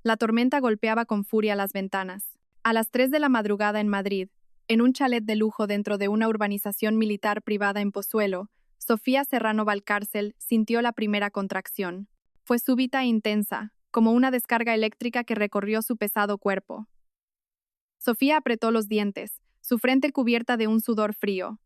La tormenta golpeaba con furia las ventanas. A las 3 de la madrugada en Madrid, en un chalet de lujo dentro de una urbanización militar privada en Pozuelo, Sofía Serrano Valcárcel sintió la primera contracción. Fue súbita e intensa, como una descarga eléctrica que recorrió su pesado cuerpo. Sofía apretó los dientes, su frente cubierta de un sudor frío.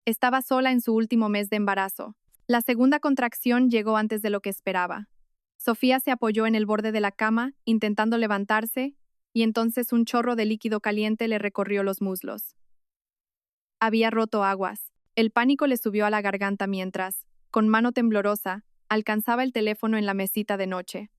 Estaba sola en su último mes de embarazo. La segunda contracción llegó antes de lo que esperaba. Sofía se apoyó en el borde de la cama, intentando levantarse, y entonces un chorro de líquido caliente le recorrió los muslos. Había roto aguas. El pánico le subió a la garganta mientras, con mano temblorosa, alcanzaba el teléfono en la mesita de noche.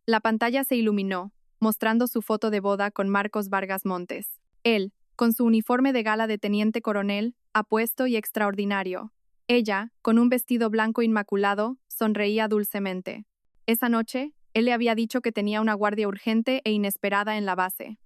La pantalla se iluminó, mostrando su foto de boda con Marcos Vargas Montes. Él, con su uniforme de gala de teniente coronel, apuesto y extraordinario. Ella, con un vestido blanco inmaculado, sonreía dulcemente. Esa noche, él le había dicho que tenía una guardia urgente e inesperada en la base.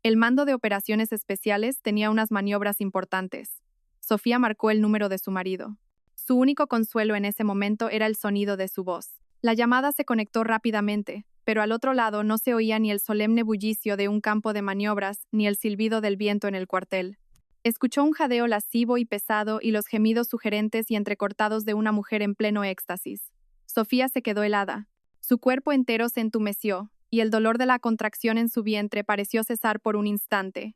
El mando de operaciones especiales tenía unas maniobras importantes. Sofía marcó el número de su marido. Su único consuelo en ese momento era el sonido de su voz. La llamada se conectó rápidamente, pero al otro lado no se oía ni el solemne bullicio de un campo de maniobras ni el silbido del viento en el cuartel. Escuchó un jadeo lascivo y pesado y los gemidos sugerentes y entrecortados de una mujer en pleno éxtasis. Sofía se quedó helada. Su cuerpo entero se entumeció, y el dolor de la contracción en su vientre pareció cesar por un instante.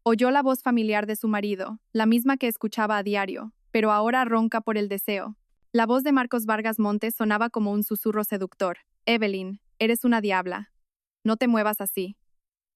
Oyó la voz familiar de su marido, la misma que escuchaba a diario, pero ahora ronca por el deseo. La voz de Marcos Vargas Montes sonaba como un susurro seductor. Evelyn, eres una diabla. No te muevas así.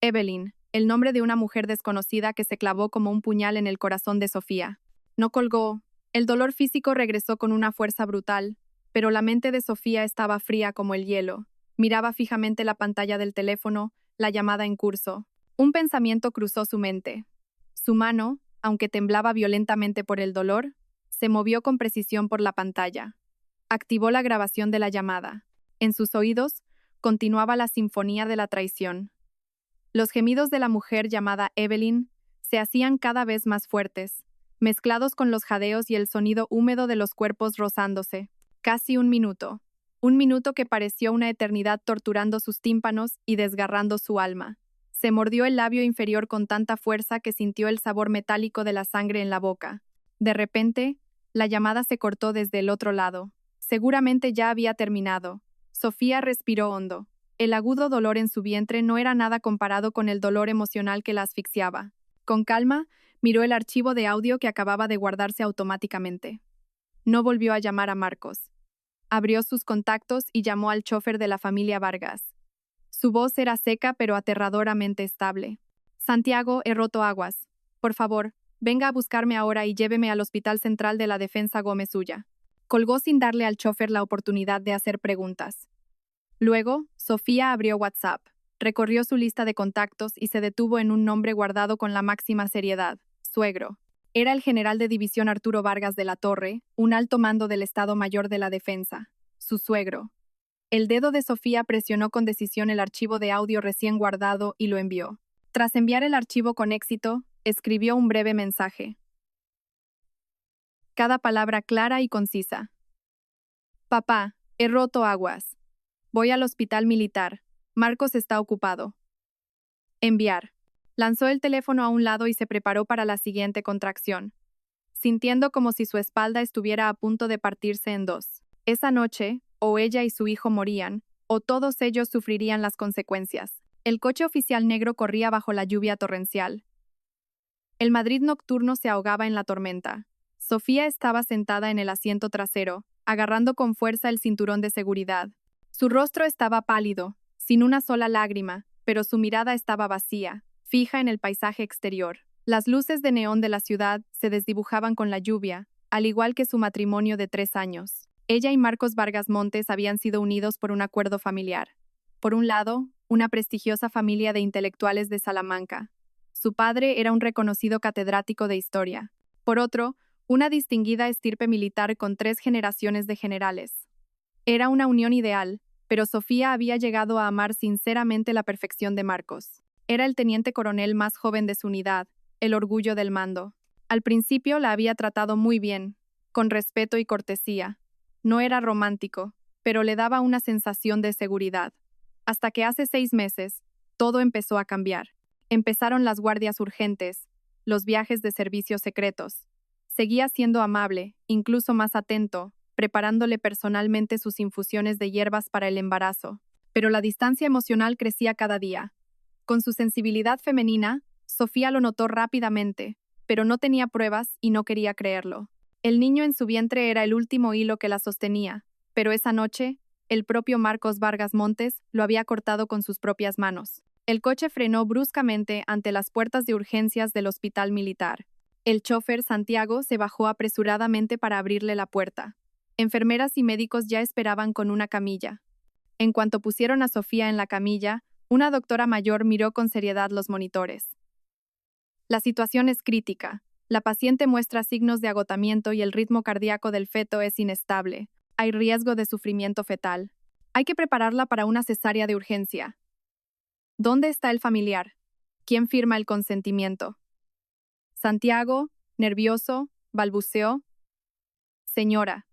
Evelyn, el nombre de una mujer desconocida que se clavó como un puñal en el corazón de Sofía. No colgó. El dolor físico regresó con una fuerza brutal, pero la mente de Sofía estaba fría como el hielo. Miraba fijamente la pantalla del teléfono, la llamada en curso. Un pensamiento cruzó su mente. Su mano, aunque temblaba violentamente por el dolor, se movió con precisión por la pantalla. Activó la grabación de la llamada. En sus oídos, continuaba la sinfonía de la traición. Los gemidos de la mujer llamada Evelyn se hacían cada vez más fuertes, mezclados con los jadeos y el sonido húmedo de los cuerpos rozándose. Casi un minuto que pareció una eternidad torturando sus tímpanos y desgarrando su alma. Se mordió el labio inferior con tanta fuerza que sintió el sabor metálico de la sangre en la boca. De repente, la llamada se cortó desde el otro lado. Seguramente ya había terminado. Sofía respiró hondo. El agudo dolor en su vientre no era nada comparado con el dolor emocional que la asfixiaba. Con calma, miró el archivo de audio que acababa de guardarse automáticamente. No volvió a llamar a Marcos. Abrió sus contactos y llamó al chofer de la familia Vargas. Su voz era seca pero aterradoramente estable. Santiago, he roto aguas. Por favor, venga a buscarme ahora y lléveme al Hospital Central de la Defensa Gómez Ulla. Colgó sin darle al chofer la oportunidad de hacer preguntas. Luego, Sofía abrió WhatsApp, recorrió su lista de contactos y se detuvo en un nombre guardado con la máxima seriedad: suegro. Era el general de división Arturo Vargas de la Torre, un alto mando del Estado Mayor de la Defensa. Su suegro. El dedo de Sofía presionó con decisión el archivo de audio recién guardado y lo envió. Tras enviar el archivo con éxito, escribió un breve mensaje. Cada palabra clara y concisa. Papá, he roto aguas. Voy al hospital militar. Marcos está ocupado. Enviar. Lanzó el teléfono a un lado y se preparó para la siguiente contracción, sintiendo como si su espalda estuviera a punto de partirse en dos. Esa noche, o ella y su hijo morían, o todos ellos sufrirían las consecuencias. El coche oficial negro corría bajo la lluvia torrencial. El Madrid nocturno se ahogaba en la tormenta. Sofía estaba sentada en el asiento trasero, agarrando con fuerza el cinturón de seguridad. Su rostro estaba pálido, sin una sola lágrima, pero su mirada estaba vacía, fija en el paisaje exterior. Las luces de neón de la ciudad se desdibujaban con la lluvia, al igual que su matrimonio de 3 años. Ella y Marcos Vargas Montes habían sido unidos por un acuerdo familiar. Por un lado, una prestigiosa familia de intelectuales de Salamanca. Su padre era un reconocido catedrático de historia. Por otro, una distinguida estirpe militar con 3 generaciones de generales. Era una unión ideal, pero Sofía había llegado a amar sinceramente la perfección de Marcos. Era el teniente coronel más joven de su unidad, el orgullo del mando. Al principio la había tratado muy bien, con respeto y cortesía. No era romántico, pero le daba una sensación de seguridad. Hasta que hace 6 meses, todo empezó a cambiar. Empezaron las guardias urgentes, los viajes de servicios secretos. Seguía siendo amable, incluso más atento, preparándole personalmente sus infusiones de hierbas para el embarazo. Pero la distancia emocional crecía cada día. Con su sensibilidad femenina, Sofía lo notó rápidamente, pero no tenía pruebas y no quería creerlo. El niño en su vientre era el último hilo que la sostenía, pero esa noche, el propio Marcos Vargas Montes lo había cortado con sus propias manos. El coche frenó bruscamente ante las puertas de urgencias del hospital militar. El chofer Santiago se bajó apresuradamente para abrirle la puerta. Enfermeras y médicos ya esperaban con una camilla. En cuanto pusieron a Sofía en la camilla, una doctora mayor miró con seriedad los monitores. La situación es crítica. La paciente muestra signos de agotamiento y el ritmo cardíaco del feto es inestable. Hay riesgo de sufrimiento fetal. Hay que prepararla para una cesárea de urgencia. ¿Dónde está el familiar? ¿Quién firma el consentimiento? Santiago, nervioso, balbuceó. Señora,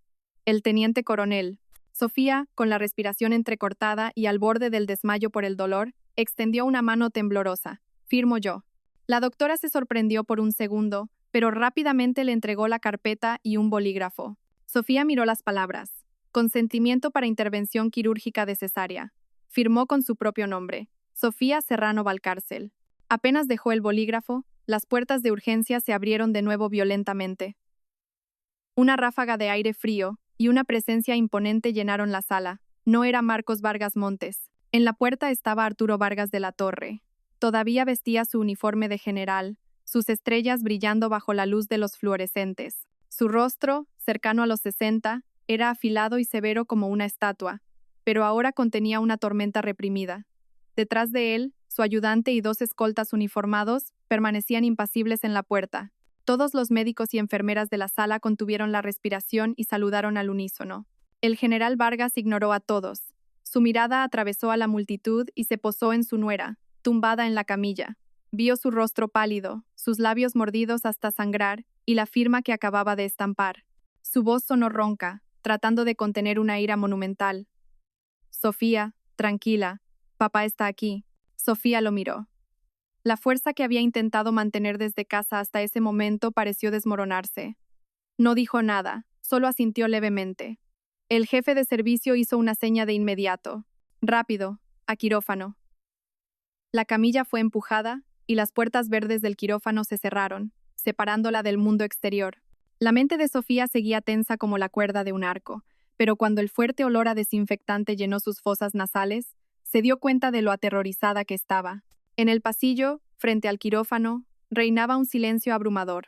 el teniente coronel. Sofía, con la respiración entrecortada y al borde del desmayo por el dolor, extendió una mano temblorosa. Firmo yo. La doctora se sorprendió por un segundo, pero rápidamente le entregó la carpeta y un bolígrafo. Sofía miró las palabras. Consentimiento para intervención quirúrgica de cesárea. Firmó con su propio nombre. Sofía Serrano Valcárcel. Apenas dejó el bolígrafo, las puertas de urgencia se abrieron de nuevo violentamente. Una ráfaga de aire frío y una presencia imponente llenaron la sala. No era Marcos Vargas Montes. En la puerta estaba Arturo Vargas de la Torre. Todavía vestía su uniforme de general, sus estrellas brillando bajo la luz de los fluorescentes. Su rostro, cercano a los 60, era afilado y severo como una estatua, pero ahora contenía una tormenta reprimida. Detrás de él, su ayudante y 2 escoltas uniformados permanecían impasibles en la puerta. Todos los médicos y enfermeras de la sala contuvieron la respiración y saludaron al unísono. El general Vargas ignoró a todos. Su mirada atravesó a la multitud y se posó en su nuera, tumbada en la camilla. Vio su rostro pálido, sus labios mordidos hasta sangrar y la firma que acababa de estampar. Su voz sonó ronca, tratando de contener una ira monumental. Sofía, tranquila, papá está aquí. Sofía lo miró. La fuerza que había intentado mantener desde casa hasta ese momento pareció desmoronarse. No dijo nada, solo asintió levemente. El jefe de servicio hizo una seña de inmediato. Rápido, a quirófano. La camilla fue empujada y las puertas verdes del quirófano se cerraron, separándola del mundo exterior. La mente de Sofía seguía tensa como la cuerda de un arco, pero cuando el fuerte olor a desinfectante llenó sus fosas nasales, se dio cuenta de lo aterrorizada que estaba. En el pasillo, frente al quirófano, reinaba un silencio abrumador.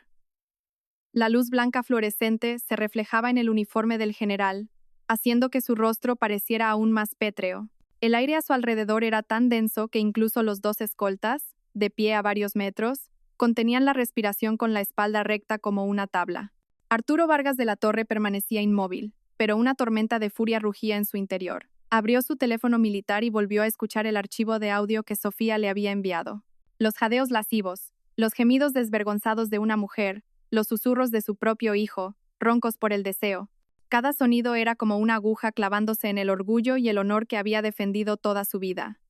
La luz blanca fluorescente se reflejaba en el uniforme del general, haciendo que su rostro pareciera aún más pétreo. El aire a su alrededor era tan denso que incluso los 2 escoltas, de pie a varios metros, contenían la respiración con la espalda recta como una tabla. Arturo Vargas de la Torre permanecía inmóvil, pero una tormenta de furia rugía en su interior. Abrió su teléfono militar y volvió a escuchar el archivo de audio que Sofía le había enviado. Los jadeos lascivos, los gemidos desvergonzados de una mujer, los susurros de su propio hijo, roncos por el deseo. Cada sonido era como una aguja clavándose en el orgullo y el honor que había defendido toda su vida.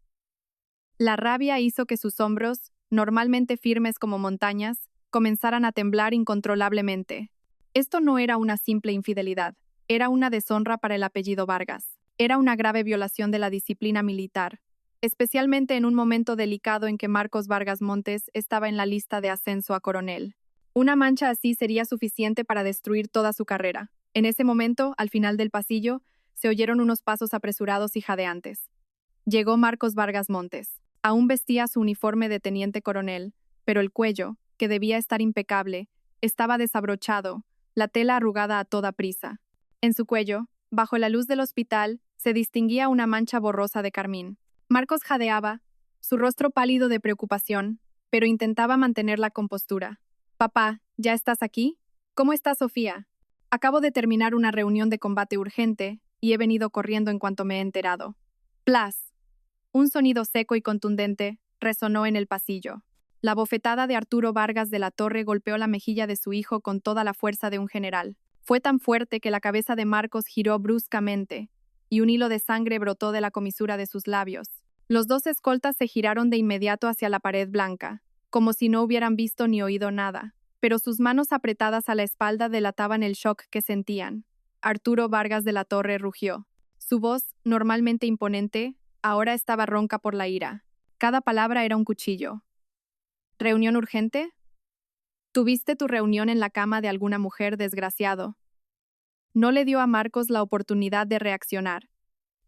La rabia hizo que sus hombros, normalmente firmes como montañas, comenzaran a temblar incontrolablemente. Esto no era una simple infidelidad, era una deshonra para el apellido Vargas. Era una grave violación de la disciplina militar, especialmente en un momento delicado en que Marcos Vargas Montes estaba en la lista de ascenso a coronel. Una mancha así sería suficiente para destruir toda su carrera. En ese momento, al final del pasillo, se oyeron unos pasos apresurados y jadeantes. Llegó Marcos Vargas Montes. Aún vestía su uniforme de teniente coronel, pero el cuello, que debía estar impecable, estaba desabrochado, la tela arrugada a toda prisa. En su cuello, bajo la luz del hospital, se distinguía una mancha borrosa de carmín. Marcos jadeaba, su rostro pálido de preocupación, pero intentaba mantener la compostura. «Papá, ¿ya estás aquí? ¿Cómo está Sofía? Acabo de terminar una reunión de combate urgente y he venido corriendo en cuanto me he enterado». Plas. Un sonido seco y contundente resonó en el pasillo. La bofetada de Arturo Vargas de la Torre golpeó la mejilla de su hijo con toda la fuerza de un general. Fue tan fuerte que la cabeza de Marcos giró bruscamente, y un hilo de sangre brotó de la comisura de sus labios. Los dos escoltas se giraron de inmediato hacia la pared blanca, como si no hubieran visto ni oído nada, pero sus manos apretadas a la espalda delataban el shock que sentían. Arturo Vargas de la Torre rugió. Su voz, normalmente imponente, ahora estaba ronca por la ira. Cada palabra era un cuchillo. ¿Reunión urgente? Tuviste tu reunión en la cama de alguna mujer, desgraciado. No le dio a Marcos la oportunidad de reaccionar.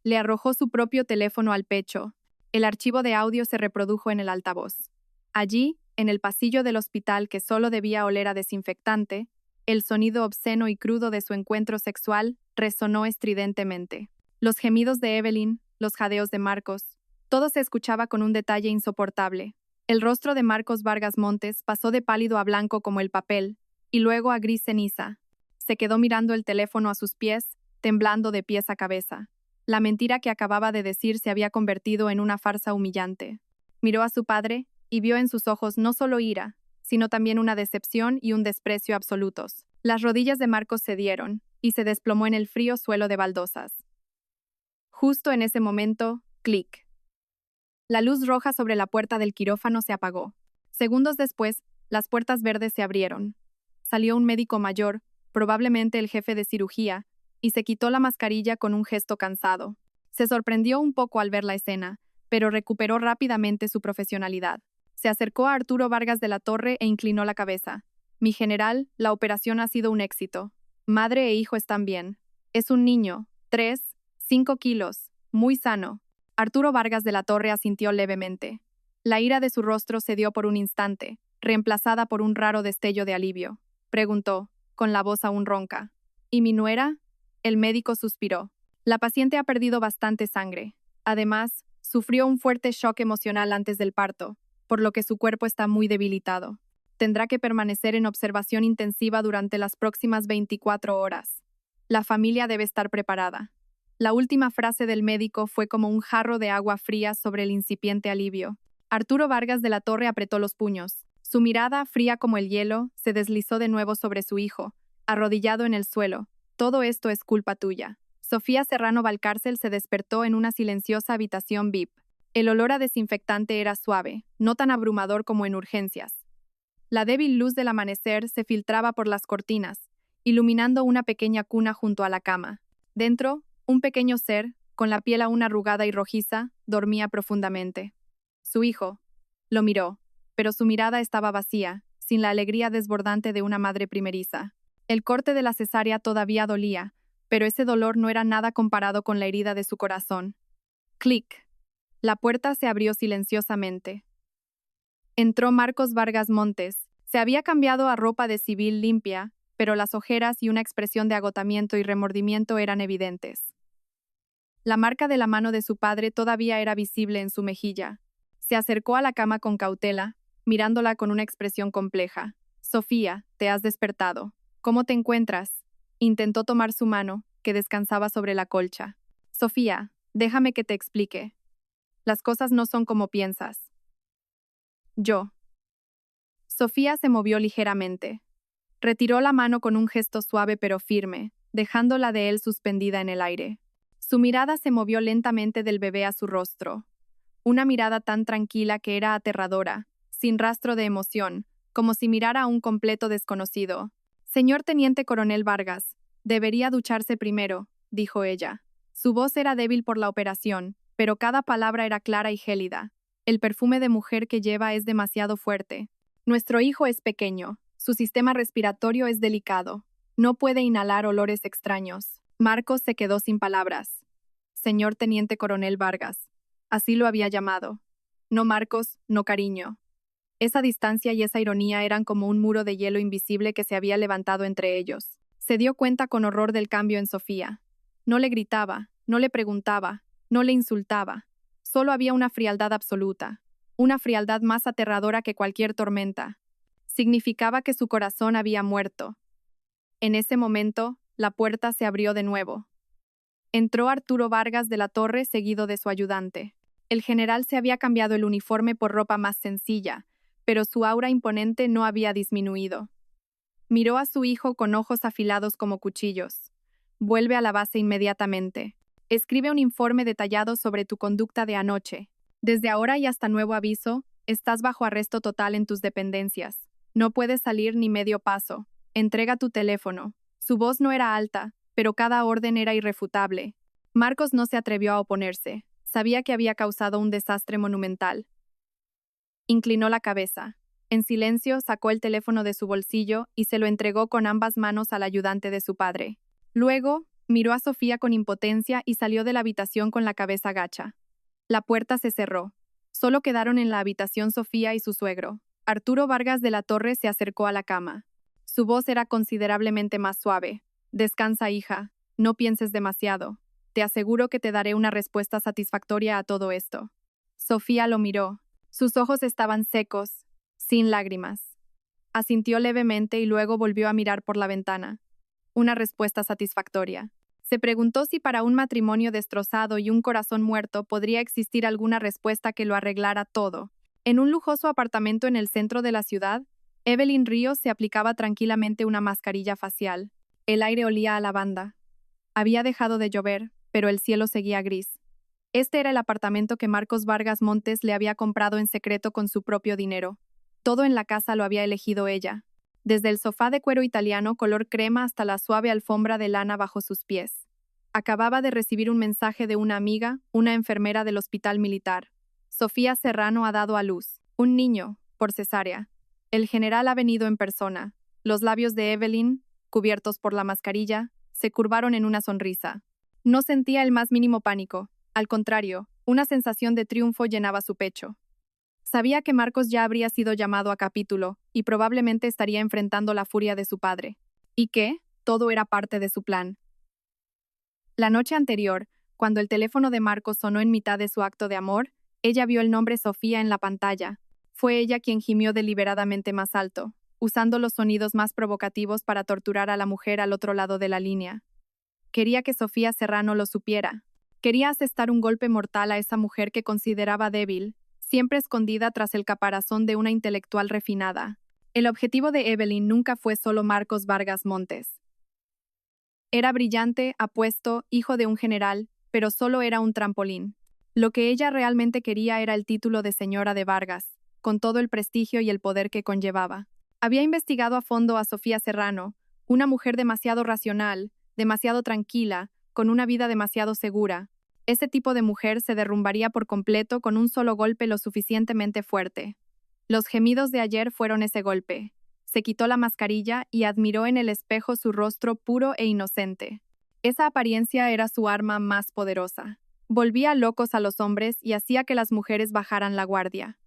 Le arrojó su propio teléfono al pecho. El archivo de audio se reprodujo en el altavoz. Allí, en el pasillo del hospital que solo debía oler a desinfectante, el sonido obsceno y crudo de su encuentro sexual resonó estridentemente. Los gemidos de Evelyn, los jadeos de Marcos, todo se escuchaba con un detalle insoportable. El rostro de Marcos Vargas Montes pasó de pálido a blanco como el papel, y luego a gris ceniza. Se quedó mirando el teléfono a sus pies, temblando de pies a cabeza. La mentira que acababa de decir se había convertido en una farsa humillante. Miró a su padre y vio en sus ojos no solo ira, sino también una decepción y un desprecio absolutos. Las rodillas de Marcos cedieron y se desplomó en el frío suelo de baldosas. Justo en ese momento, clic. La luz roja sobre la puerta del quirófano se apagó. Segundos después, las puertas verdes se abrieron. Salió un médico mayor, probablemente el jefe de cirugía, y se quitó la mascarilla con un gesto cansado. Se sorprendió un poco al ver la escena, pero recuperó rápidamente su profesionalidad. Se acercó a Arturo Vargas de la Torre e inclinó la cabeza. Mi general, la operación ha sido un éxito. Madre e hijo están bien. Es un niño, 5 kilos, muy sano. Arturo Vargas de la Torre asintió levemente. La ira de su rostro cedió por un instante, reemplazada por un raro destello de alivio. Preguntó, con la voz aún ronca. ¿Y mi nuera? El médico suspiró. La paciente ha perdido bastante sangre. Además, sufrió un fuerte shock emocional antes del parto, por lo que su cuerpo está muy debilitado. Tendrá que permanecer en observación intensiva durante las próximas 24 horas. La familia debe estar preparada. La última frase del médico fue como un jarro de agua fría sobre el incipiente alivio. Arturo Vargas de la Torre apretó los puños. Su mirada, fría como el hielo, se deslizó de nuevo sobre su hijo, arrodillado en el suelo. Todo esto es culpa tuya. Sofía Serrano Valcárcel se despertó en una silenciosa habitación VIP. El olor a desinfectante era suave, no tan abrumador como en urgencias. La débil luz del amanecer se filtraba por las cortinas, iluminando una pequeña cuna junto a la cama. Dentro, un pequeño ser, con la piel aún arrugada y rojiza, dormía profundamente. Su hijo lo miró, pero su mirada estaba vacía, sin la alegría desbordante de una madre primeriza. El corte de la cesárea todavía dolía, pero ese dolor no era nada comparado con la herida de su corazón. Clic. La puerta se abrió silenciosamente. Entró Marcos Vargas Montes. Se había cambiado a ropa de civil limpia, pero las ojeras y una expresión de agotamiento y remordimiento eran evidentes. La marca de la mano de su padre todavía era visible en su mejilla. Se acercó a la cama con cautela, mirándola con una expresión compleja. Sofía, te has despertado. ¿Cómo te encuentras? Intentó tomar su mano, que descansaba sobre la colcha. Sofía, déjame que te explique. Las cosas no son como piensas. Yo. Sofía se movió ligeramente. Retiró la mano con un gesto suave pero firme, dejándola de él suspendida en el aire. Su mirada se movió lentamente del bebé a su rostro. Una mirada tan tranquila que era aterradora, sin rastro de emoción, como si mirara a un completo desconocido. Señor Teniente Coronel Vargas, debería ducharse primero, dijo ella. Su voz era débil por la operación, pero cada palabra era clara y gélida. El perfume de mujer que lleva es demasiado fuerte. Nuestro hijo es pequeño, su sistema respiratorio es delicado. No puede inhalar olores extraños. Marcos se quedó sin palabras. Señor Teniente Coronel Vargas. Así lo había llamado. No Marcos, no cariño. Esa distancia y esa ironía eran como un muro de hielo invisible que se había levantado entre ellos. Se dio cuenta con horror del cambio en Sofía. No le gritaba, no le preguntaba, no le insultaba. Solo había una frialdad absoluta, una frialdad más aterradora que cualquier tormenta. Significaba que su corazón había muerto. En ese momento, la puerta se abrió de nuevo. Entró Arturo Vargas de la Torre seguido de su ayudante. El general se había cambiado el uniforme por ropa más sencilla, pero su aura imponente no había disminuido. Miró a su hijo con ojos afilados como cuchillos. Vuelve a la base inmediatamente. Escribe un informe detallado sobre tu conducta de anoche. Desde ahora y hasta nuevo aviso, estás bajo arresto total en tus dependencias. No puedes salir ni medio paso. Entrega tu teléfono. Su voz no era alta, pero cada orden era irrefutable. Marcos no se atrevió a oponerse. Sabía que había causado un desastre monumental. Inclinó la cabeza. En silencio, sacó el teléfono de su bolsillo y se lo entregó con ambas manos al ayudante de su padre. Luego, miró a Sofía con impotencia y salió de la habitación con la cabeza gacha. La puerta se cerró. Solo quedaron en la habitación Sofía y su suegro. Arturo Vargas de la Torre se acercó a la cama. Su voz era considerablemente más suave. Descansa, hija. No pienses demasiado. Te aseguro que te daré una respuesta satisfactoria a todo esto. Sofía lo miró. Sus ojos estaban secos, sin lágrimas. Asintió levemente y luego volvió a mirar por la ventana. Una respuesta satisfactoria. Se preguntó si para un matrimonio destrozado y un corazón muerto podría existir alguna respuesta que lo arreglara todo. En un lujoso apartamento en el centro de la ciudad, Evelyn Ríos se aplicaba tranquilamente una mascarilla facial. El aire olía a lavanda. Había dejado de llover, pero el cielo seguía gris. Este era el apartamento que Marcos Vargas Montes le había comprado en secreto con su propio dinero. Todo en la casa lo había elegido ella, desde el sofá de cuero italiano color crema hasta la suave alfombra de lana bajo sus pies. Acababa de recibir un mensaje de una amiga, una enfermera del hospital militar. Sofía Serrano ha dado a luz. Un niño, por cesárea. El general ha venido en persona. Los labios de Evelyn, cubiertos por la mascarilla, se curvaron en una sonrisa. No sentía el más mínimo pánico. Al contrario, una sensación de triunfo llenaba su pecho. Sabía que Marcos ya habría sido llamado a capítulo y probablemente estaría enfrentando la furia de su padre. Y que, todo era parte de su plan. La noche anterior, cuando el teléfono de Marcos sonó en mitad de su acto de amor, ella vio el nombre Sofía en la pantalla. Fue ella quien gimió deliberadamente más alto, usando los sonidos más provocativos para torturar a la mujer al otro lado de la línea. Quería que Sofía Serrano lo supiera. Quería asestar un golpe mortal a esa mujer que consideraba débil, siempre escondida tras el caparazón de una intelectual refinada. El objetivo de Evelyn nunca fue solo Marcos Vargas Montes. Era brillante, apuesto, hijo de un general, pero solo era un trampolín. Lo que ella realmente quería era el título de señora de Vargas, con todo el prestigio y el poder que conllevaba. Había investigado a fondo a Sofía Serrano, una mujer demasiado racional, demasiado tranquila, con una vida demasiado segura. Ese tipo de mujer se derrumbaría por completo con un solo golpe lo suficientemente fuerte. Los gemidos de ayer fueron ese golpe. Se quitó la mascarilla y admiró en el espejo su rostro puro e inocente. Esa apariencia era su arma más poderosa. Volvía locos a los hombres y hacía que las mujeres bajaran la guardia.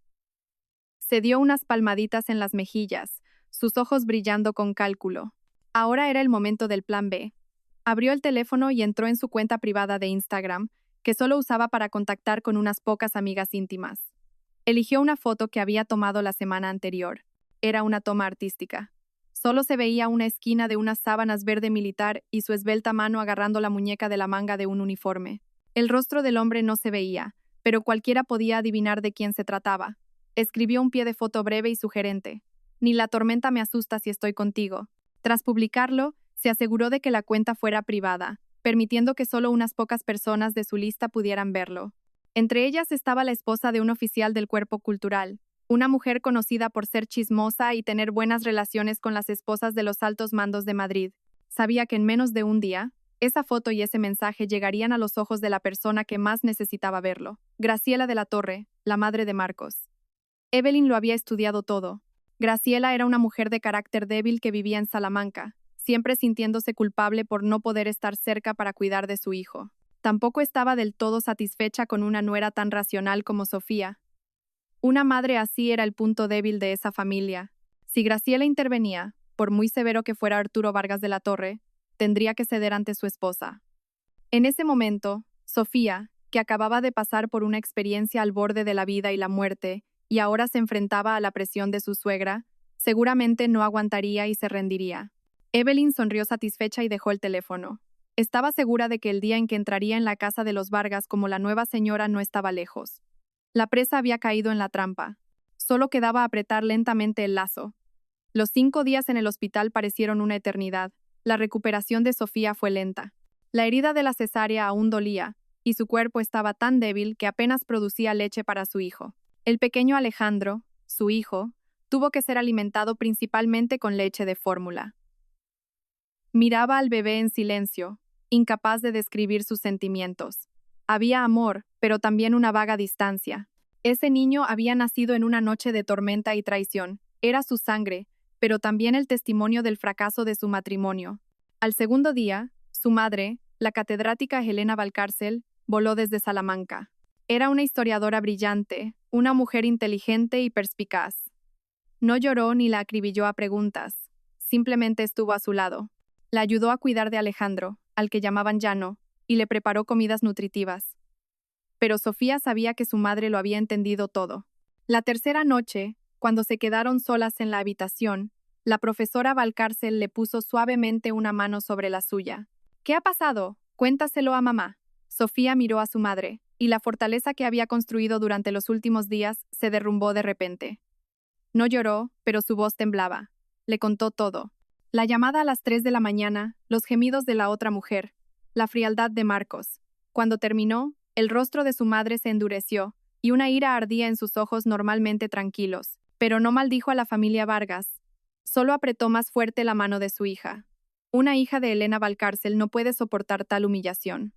Se dio unas palmaditas en las mejillas, sus ojos brillando con cálculo. Ahora era el momento del plan B. Abrió el teléfono y entró en su cuenta privada de Instagram, que solo usaba para contactar con unas pocas amigas íntimas. Eligió una foto que había tomado la semana anterior. Era una toma artística. Solo se veía una esquina de unas sábanas verde militar y su esbelta mano agarrando la muñeca de la manga de un uniforme. El rostro del hombre no se veía, pero cualquiera podía adivinar de quién se trataba. Escribió un pie de foto breve y sugerente. Ni la tormenta me asusta si estoy contigo. Tras publicarlo, se aseguró de que la cuenta fuera privada, permitiendo que solo unas pocas personas de su lista pudieran verlo. Entre ellas estaba la esposa de un oficial del cuerpo cultural, una mujer conocida por ser chismosa y tener buenas relaciones con las esposas de los altos mandos de Madrid. Sabía que en menos de un día, esa foto y ese mensaje llegarían a los ojos de la persona que más necesitaba verlo, Graciela de la Torre, la madre de Marcos. Evelyn lo había estudiado todo. Graciela era una mujer de carácter débil que vivía en Salamanca, siempre sintiéndose culpable por no poder estar cerca para cuidar de su hijo. Tampoco estaba del todo satisfecha con una nuera tan racional como Sofía. Una madre así era el punto débil de esa familia. Si Graciela intervenía, por muy severo que fuera Arturo Vargas de la Torre, tendría que ceder ante su esposa. En ese momento, Sofía, que acababa de pasar por una experiencia al borde de la vida y la muerte, y ahora se enfrentaba a la presión de su suegra, seguramente no aguantaría y se rendiría. Evelyn sonrió satisfecha y dejó el teléfono. Estaba segura de que el día en que entraría en la casa de los Vargas como la nueva señora no estaba lejos. La presa había caído en la trampa. Solo quedaba apretar lentamente el lazo. Los 5 días en el hospital parecieron una eternidad. La recuperación de Sofía fue lenta. La herida de la cesárea aún dolía, y su cuerpo estaba tan débil que apenas producía leche para su hijo. El pequeño Alejandro, su hijo, tuvo que ser alimentado principalmente con leche de fórmula. Miraba al bebé en silencio, incapaz de describir sus sentimientos. Había amor, pero también una vaga distancia. Ese niño había nacido en una noche de tormenta y traición. Era su sangre, pero también el testimonio del fracaso de su matrimonio. Al segundo día, su madre, la catedrática Helena Valcárcel, voló desde Salamanca. Era una historiadora brillante, una mujer inteligente y perspicaz. No lloró ni la acribilló a preguntas, simplemente estuvo a su lado. La ayudó a cuidar de Alejandro, al que llamaban Llano, y le preparó comidas nutritivas. Pero Sofía sabía que su madre lo había entendido todo. La tercera noche, cuando se quedaron solas en la habitación, la profesora Valcárcel le puso suavemente una mano sobre la suya. ¿Qué ha pasado? Cuéntaselo a mamá. Sofía miró a su madre, y la fortaleza que había construido durante los últimos días se derrumbó de repente. No lloró, pero su voz temblaba. Le contó todo. La llamada a las 3 de la mañana, los gemidos de la otra mujer, la frialdad de Marcos. Cuando terminó, el rostro de su madre se endureció, y una ira ardía en sus ojos normalmente tranquilos. Pero no maldijo a la familia Vargas. Solo apretó más fuerte la mano de su hija. Una hija de Helena Valcárcel no puede soportar tal humillación.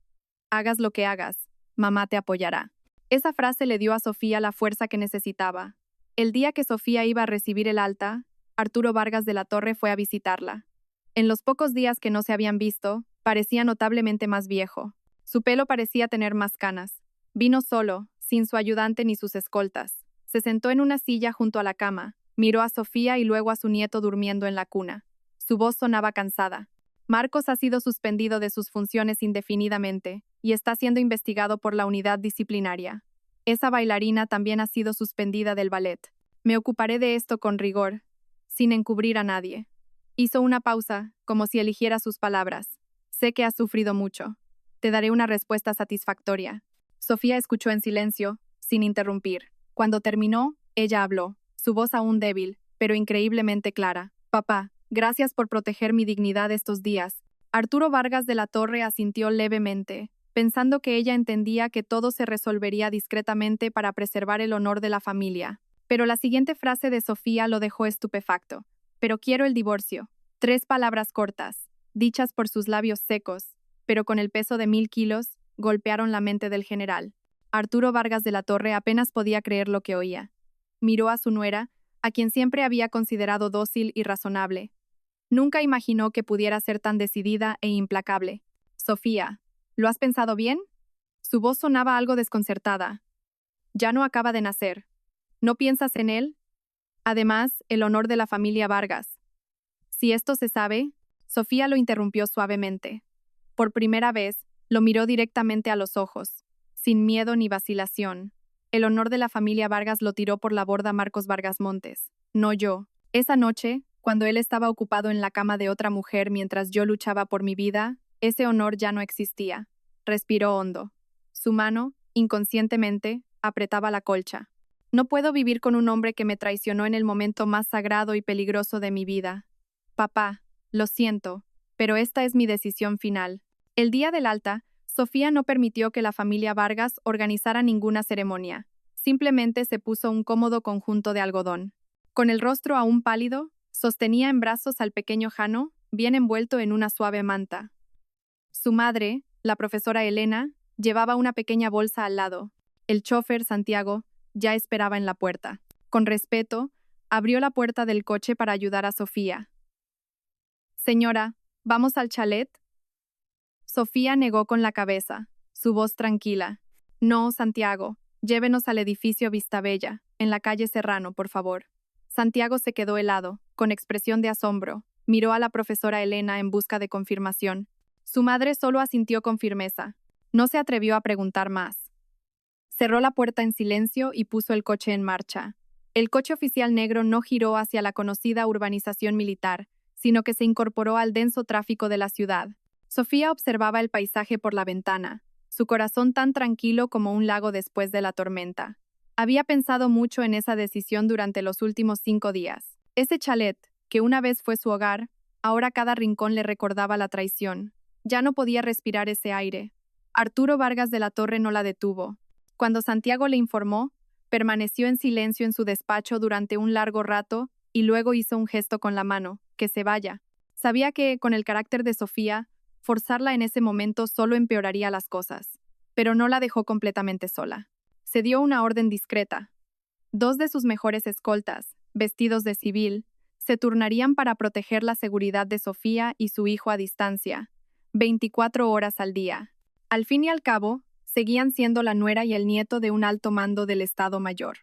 Hagas lo que hagas, mamá te apoyará. Esa frase le dio a Sofía la fuerza que necesitaba. El día que Sofía iba a recibir el alta, Arturo Vargas de la Torre fue a visitarla. En los pocos días que no se habían visto, parecía notablemente más viejo. Su pelo parecía tener más canas. Vino solo, sin su ayudante ni sus escoltas. Se sentó en una silla junto a la cama, miró a Sofía y luego a su nieto durmiendo en la cuna. Su voz sonaba cansada. Marcos ha sido suspendido de sus funciones indefinidamente y está siendo investigado por la unidad disciplinaria. Esa bailarina también ha sido suspendida del ballet. Me ocuparé de esto con rigor, sin encubrir a nadie. Hizo una pausa, como si eligiera sus palabras. Sé que has sufrido mucho. Te daré una respuesta satisfactoria. Sofía escuchó en silencio, sin interrumpir. Cuando terminó, ella habló, su voz aún débil, pero increíblemente clara. Papá, gracias por proteger mi dignidad estos días. Arturo Vargas de la Torre asintió levemente, pensando que ella entendía que todo se resolvería discretamente para preservar el honor de la familia. Pero la siguiente frase de Sofía lo dejó estupefacto. Pero quiero el divorcio. 3 palabras cortas, dichas por sus labios secos, pero con el peso de 1000 kilos, golpearon la mente del general. Arturo Vargas de la Torre apenas podía creer lo que oía. Miró a su nuera, a quien siempre había considerado dócil y razonable. Nunca imaginó que pudiera ser tan decidida e implacable. Sofía, ¿lo has pensado bien? Su voz sonaba algo desconcertada. Ya no acaba de nacer. ¿No piensas en él? Además, el honor de la familia Vargas. Si esto se sabe, Sofía lo interrumpió suavemente. Por primera vez, lo miró directamente a los ojos, sin miedo ni vacilación. El honor de la familia Vargas lo tiró por la borda Marcos Vargas Montes, no yo. Esa noche, cuando él estaba ocupado en la cama de otra mujer mientras yo luchaba por mi vida, ese honor ya no existía. Respiró hondo. Su mano, inconscientemente, apretaba la colcha. No puedo vivir con un hombre que me traicionó en el momento más sagrado y peligroso de mi vida. Papá, lo siento, pero esta es mi decisión final. El día del alta, Sofía no permitió que la familia Vargas organizara ninguna ceremonia. Simplemente se puso un cómodo conjunto de algodón. Con el rostro aún pálido, sostenía en brazos al pequeño Jano, bien envuelto en una suave manta. Su madre, la profesora Helena, llevaba una pequeña bolsa al lado. El chófer, Santiago, ya esperaba en la puerta. Con respeto, abrió la puerta del coche para ayudar a Sofía. Señora, ¿vamos al chalet? Sofía negó con la cabeza, su voz tranquila. No, Santiago, llévenos al edificio Vistabella, en la calle Serrano, por favor. Santiago se quedó helado, con expresión de asombro. Miró a la profesora Helena en busca de confirmación. Su madre solo asintió con firmeza. No se atrevió a preguntar más. Cerró la puerta en silencio y puso el coche en marcha. El coche oficial negro no giró hacia la conocida urbanización militar, sino que se incorporó al denso tráfico de la ciudad. Sofía observaba el paisaje por la ventana, su corazón tan tranquilo como un lago después de la tormenta. Había pensado mucho en esa decisión durante los últimos 5 días. Ese chalet, que una vez fue su hogar, ahora cada rincón le recordaba la traición. Ya no podía respirar ese aire. Arturo Vargas de la Torre no la detuvo. Cuando Santiago le informó, permaneció en silencio en su despacho durante un largo rato y luego hizo un gesto con la mano, que se vaya. Sabía que, con el carácter de Sofía, forzarla en ese momento solo empeoraría las cosas, pero no la dejó completamente sola. Se dio una orden discreta. Dos de sus mejores escoltas, vestidos de civil, se turnarían para proteger la seguridad de Sofía y su hijo a distancia, 24 horas al día. Al fin y al cabo, seguían siendo la nuera y el nieto de un alto mando del Estado Mayor.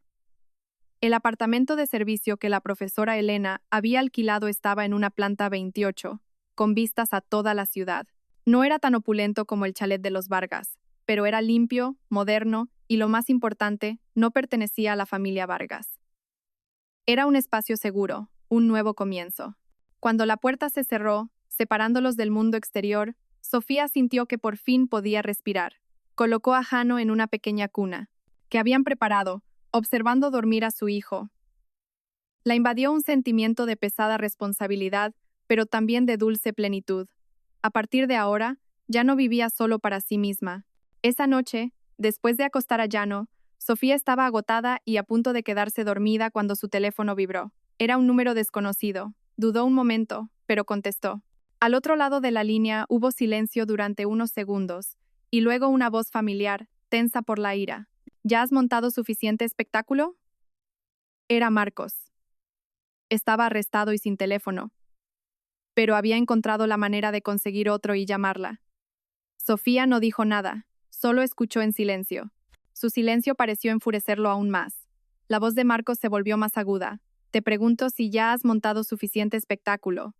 El apartamento de servicio que la profesora Elena había alquilado estaba en una planta 28, con vistas a toda la ciudad. No era tan opulento como el chalet de los Vargas, pero era limpio, moderno y, lo más importante, no pertenecía a la familia Vargas. Era un espacio seguro, un nuevo comienzo. Cuando la puerta se cerró, separándolos del mundo exterior, Sofía sintió que por fin podía respirar. Colocó a Jano en una pequeña cuna, que habían preparado, observando dormir a su hijo. La invadió un sentimiento de pesada responsabilidad, pero también de dulce plenitud. A partir de ahora, ya no vivía solo para sí misma. Esa noche, después de acostar a Jano, Sofía estaba agotada y a punto de quedarse dormida cuando su teléfono vibró. Era un número desconocido. Dudó un momento, pero contestó. Al otro lado de la línea hubo silencio durante unos segundos, y luego una voz familiar, tensa por la ira. ¿Ya has montado suficiente espectáculo? Era Marcos. Estaba arrestado y sin teléfono, pero había encontrado la manera de conseguir otro y llamarla. Sofía no dijo nada, solo escuchó en silencio. Su silencio pareció enfurecerlo aún más. La voz de Marcos se volvió más aguda. Te pregunto si ya has montado suficiente espectáculo.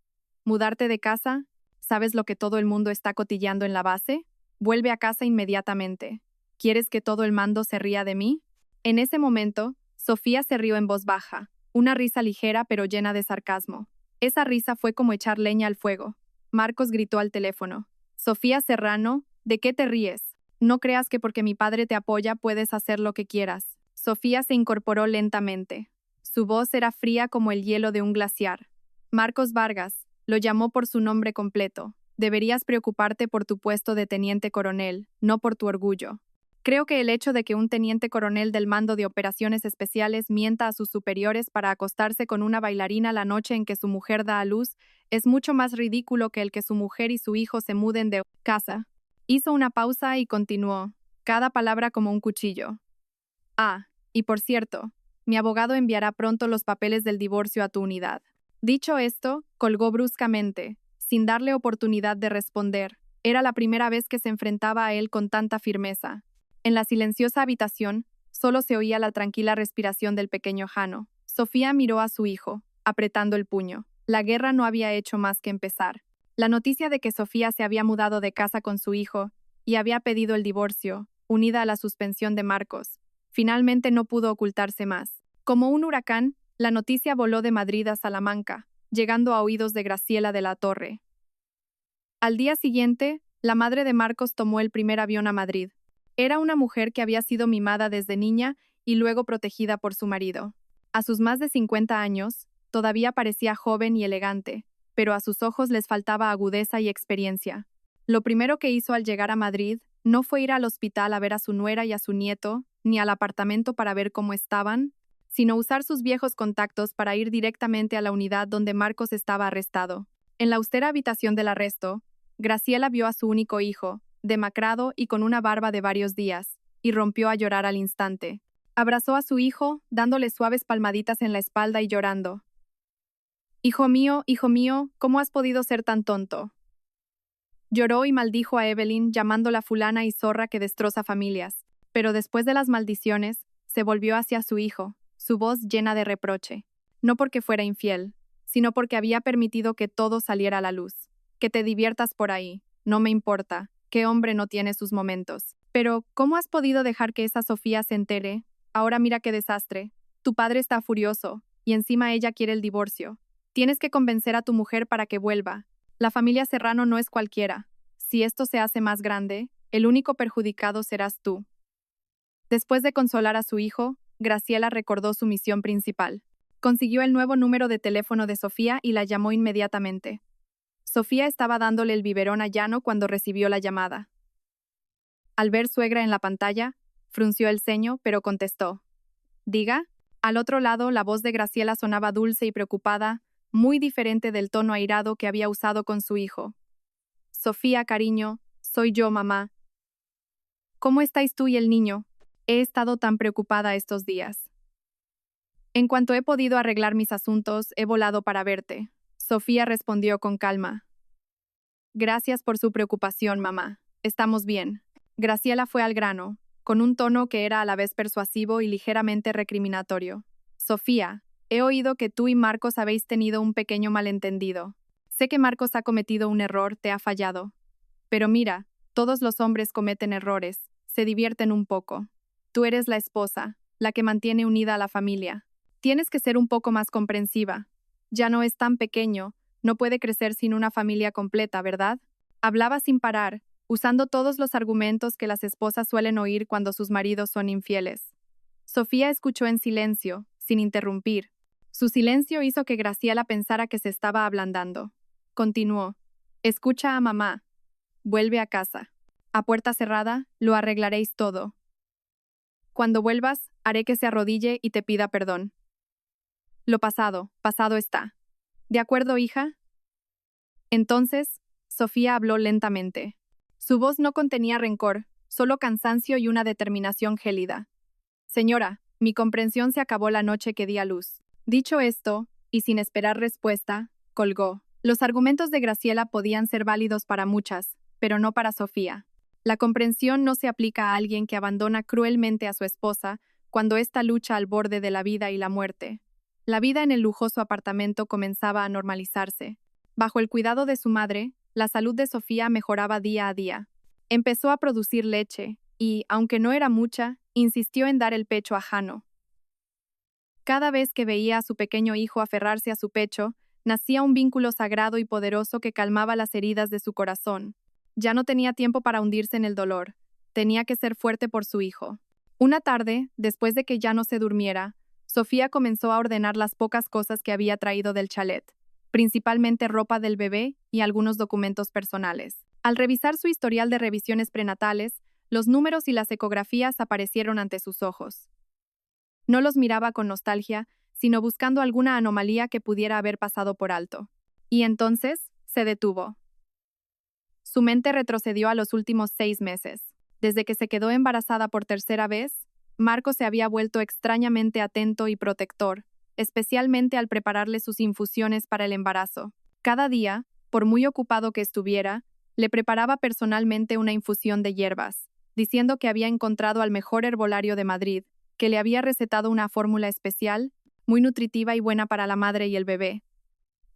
¿Mudarte de casa? ¿Sabes lo que todo el mundo está cotilleando en la base? Vuelve a casa inmediatamente. ¿Quieres que todo el mando se ría de mí? En ese momento, Sofía se rió en voz baja, una risa ligera pero llena de sarcasmo. Esa risa fue como echar leña al fuego. Marcos gritó al teléfono. Sofía Serrano, ¿de qué te ríes? No creas que porque mi padre te apoya puedes hacer lo que quieras. Sofía se incorporó lentamente. Su voz era fría como el hielo de un glaciar. Marcos Vargas, lo llamó por su nombre completo. Deberías preocuparte por tu puesto de teniente coronel, no por tu orgullo. Creo que el hecho de que un teniente coronel del mando de operaciones especiales mienta a sus superiores para acostarse con una bailarina la noche en que su mujer da a luz es mucho más ridículo que el que su mujer y su hijo se muden de casa. Hizo una pausa y continuó, cada palabra como un cuchillo. Ah, y por cierto, mi abogado enviará pronto los papeles del divorcio a tu unidad. Dicho esto, colgó bruscamente, sin darle oportunidad de responder. Era la primera vez que se enfrentaba a él con tanta firmeza. En la silenciosa habitación, solo se oía la tranquila respiración del pequeño Jano. Sofía miró a su hijo, apretando el puño. La guerra no había hecho más que empezar. La noticia de que Sofía se había mudado de casa con su hijo y había pedido el divorcio, unida a la suspensión de Marcos, finalmente no pudo ocultarse más. Como un huracán, la noticia voló de Madrid a Salamanca, llegando a oídos de Graciela de la Torre. Al día siguiente, la madre de Marcos tomó el primer avión a Madrid. Era una mujer que había sido mimada desde niña y luego protegida por su marido. A sus más de 50 años, todavía parecía joven y elegante, pero a sus ojos les faltaba agudeza y experiencia. Lo primero que hizo al llegar a Madrid no fue ir al hospital a ver a su nuera y a su nieto, ni al apartamento para ver cómo estaban, sino usar sus viejos contactos para ir directamente a la unidad donde Marcos estaba arrestado. En la austera habitación del arresto, Graciela vio a su único hijo, demacrado y con una barba de varios días, y rompió a llorar al instante. Abrazó a su hijo, dándole suaves palmaditas en la espalda y llorando. Hijo mío, ¿cómo has podido ser tan tonto? Lloró y maldijo a Evelyn, llamándola fulana y zorra que destroza familias. Pero después de las maldiciones, se volvió hacia su hijo, su voz llena de reproche. No porque fuera infiel, sino porque había permitido que todo saliera a la luz. Que te diviertas por ahí, no me importa. ¿Qué hombre no tiene sus momentos? Pero, ¿cómo has podido dejar que esa Sofía se entere? Ahora mira qué desastre. Tu padre está furioso, y encima ella quiere el divorcio. Tienes que convencer a tu mujer para que vuelva. La familia Serrano no es cualquiera. Si esto se hace más grande, el único perjudicado serás tú. Después de consolar a su hijo, Graciela recordó su misión principal. Consiguió el nuevo número de teléfono de Sofía y la llamó inmediatamente. Sofía estaba dándole el biberón a Llano cuando recibió la llamada. Al ver suegra en la pantalla, frunció el ceño, pero contestó. Diga. Al otro lado, la voz de Graciela sonaba dulce y preocupada, muy diferente del tono airado que había usado con su hijo. Sofía, cariño, soy yo, mamá. ¿Cómo estáis tú y el niño? He estado tan preocupada estos días. En cuanto he podido arreglar mis asuntos, he volado para verte. Sofía respondió con calma. Gracias por su preocupación, mamá. Estamos bien. Graciela fue al grano, con un tono que era a la vez persuasivo y ligeramente recriminatorio. Sofía, he oído que tú y Marcos habéis tenido un pequeño malentendido. Sé que Marcos ha cometido un error, te ha fallado. Pero mira, todos los hombres cometen errores, se divierten un poco. Tú eres la esposa, la que mantiene unida a la familia. Tienes que ser un poco más comprensiva. Ya no es tan pequeño, no puede crecer sin una familia completa, ¿verdad? Hablaba sin parar, usando todos los argumentos que las esposas suelen oír cuando sus maridos son infieles. Sofía escuchó en silencio, sin interrumpir. Su silencio hizo que Graciela pensara que se estaba ablandando. Continuó. Escucha a mamá. Vuelve a casa. A puerta cerrada, lo arreglaréis todo. Cuando vuelvas, haré que se arrodille y te pida perdón. Lo pasado, pasado está. ¿De acuerdo, hija? Entonces, Sofía habló lentamente. Su voz no contenía rencor, solo cansancio y una determinación gélida. Señora, mi comprensión se acabó la noche que di a luz. Dicho esto, y sin esperar respuesta, colgó. Los argumentos de Graciela podían ser válidos para muchas, pero no para Sofía. La comprensión no se aplica a alguien que abandona cruelmente a su esposa cuando ésta lucha al borde de la vida y la muerte. La vida en el lujoso apartamento comenzaba a normalizarse. Bajo el cuidado de su madre, la salud de Sofía mejoraba día a día. Empezó a producir leche y, aunque no era mucha, insistió en dar el pecho a Jano. Cada vez que veía a su pequeño hijo aferrarse a su pecho, nacía un vínculo sagrado y poderoso que calmaba las heridas de su corazón. Ya no tenía tiempo para hundirse en el dolor. Tenía que ser fuerte por su hijo. Una tarde, después de que ya no se durmiera, Sofía comenzó a ordenar las pocas cosas que había traído del chalet, principalmente ropa del bebé y algunos documentos personales. Al revisar su historial de revisiones prenatales, los números y las ecografías aparecieron ante sus ojos. No los miraba con nostalgia, sino buscando alguna anomalía que pudiera haber pasado por alto. Y entonces, se detuvo. Su mente retrocedió a los últimos 6 meses. Desde que se quedó embarazada por tercera vez, Marco se había vuelto extrañamente atento y protector, especialmente al prepararle sus infusiones para el embarazo. Cada día, por muy ocupado que estuviera, le preparaba personalmente una infusión de hierbas, diciendo que había encontrado al mejor herbolario de Madrid, que le había recetado una fórmula especial, muy nutritiva y buena para la madre y el bebé.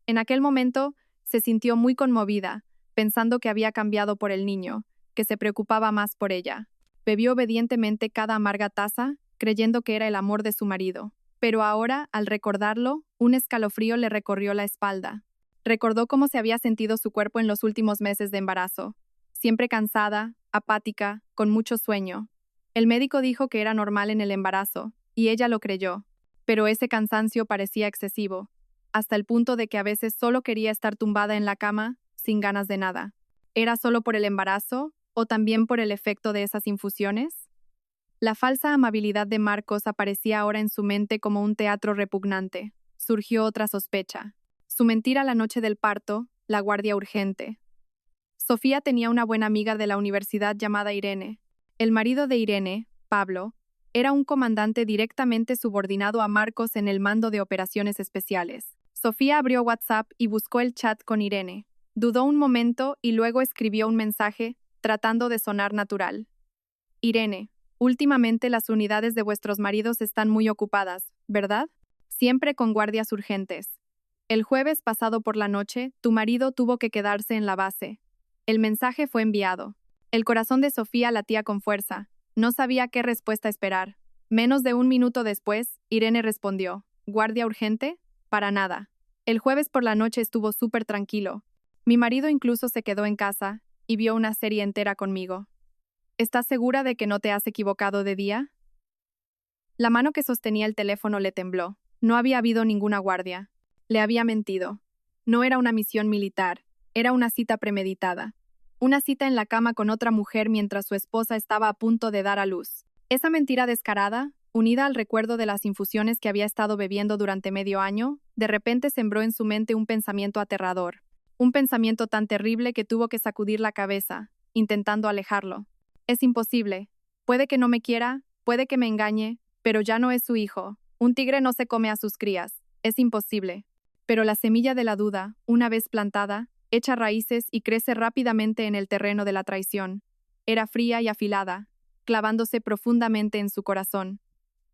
En aquel momento, se sintió muy conmovida, pensando que había cambiado por el niño, que se preocupaba más por ella. Bebió obedientemente cada amarga taza, creyendo que era el amor de su marido. Pero ahora, al recordarlo, un escalofrío le recorrió la espalda. Recordó cómo se había sentido su cuerpo en los últimos meses de embarazo. Siempre cansada, apática, con mucho sueño. El médico dijo que era normal en el embarazo, y ella lo creyó. Pero ese cansancio parecía excesivo, hasta el punto de que a veces solo quería estar tumbada en la cama, sin ganas de nada. ¿Era solo por el embarazo, o también por el efecto de esas infusiones? La falsa amabilidad de Marcos aparecía ahora en su mente como un teatro repugnante. Surgió otra sospecha. Su mentira la noche del parto, la guardia urgente. Sofía tenía una buena amiga de la universidad llamada Irene. El marido de Irene, Pablo, era un comandante directamente subordinado a Marcos en el mando de operaciones especiales. Sofía abrió WhatsApp y buscó el chat con Irene. Dudó un momento y luego escribió un mensaje, tratando de sonar natural. Irene, últimamente las unidades de vuestros maridos están muy ocupadas, ¿verdad? Siempre con guardias urgentes. El jueves pasado por la noche, tu marido tuvo que quedarse en la base. El mensaje fue enviado. El corazón de Sofía latía con fuerza. No sabía qué respuesta esperar. Menos de un minuto después, Irene respondió. ¿Guardia urgente? Para nada. El jueves por la noche estuvo súper tranquilo. Mi marido incluso se quedó en casa y vio una serie entera conmigo. ¿Estás segura de que no te has equivocado de día? La mano que sostenía el teléfono le tembló. No había habido ninguna guardia. Le había mentido. No era una misión militar, era una cita premeditada. una cita en la cama con otra mujer mientras su esposa estaba a punto de dar a luz. Esa mentira descarada, unida al recuerdo de las infusiones que había estado bebiendo durante medio año, de repente sembró en su mente un pensamiento aterrador. Un pensamiento tan terrible que tuvo que sacudir la cabeza, intentando alejarlo. Es imposible. Puede que no me quiera, puede que me engañe, pero ya no es su hijo. Un tigre no se come a sus crías. Es imposible. Pero la semilla de la duda, una vez plantada, echa raíces y crece rápidamente en el terreno de la traición. Era fría y afilada, clavándose profundamente en su corazón.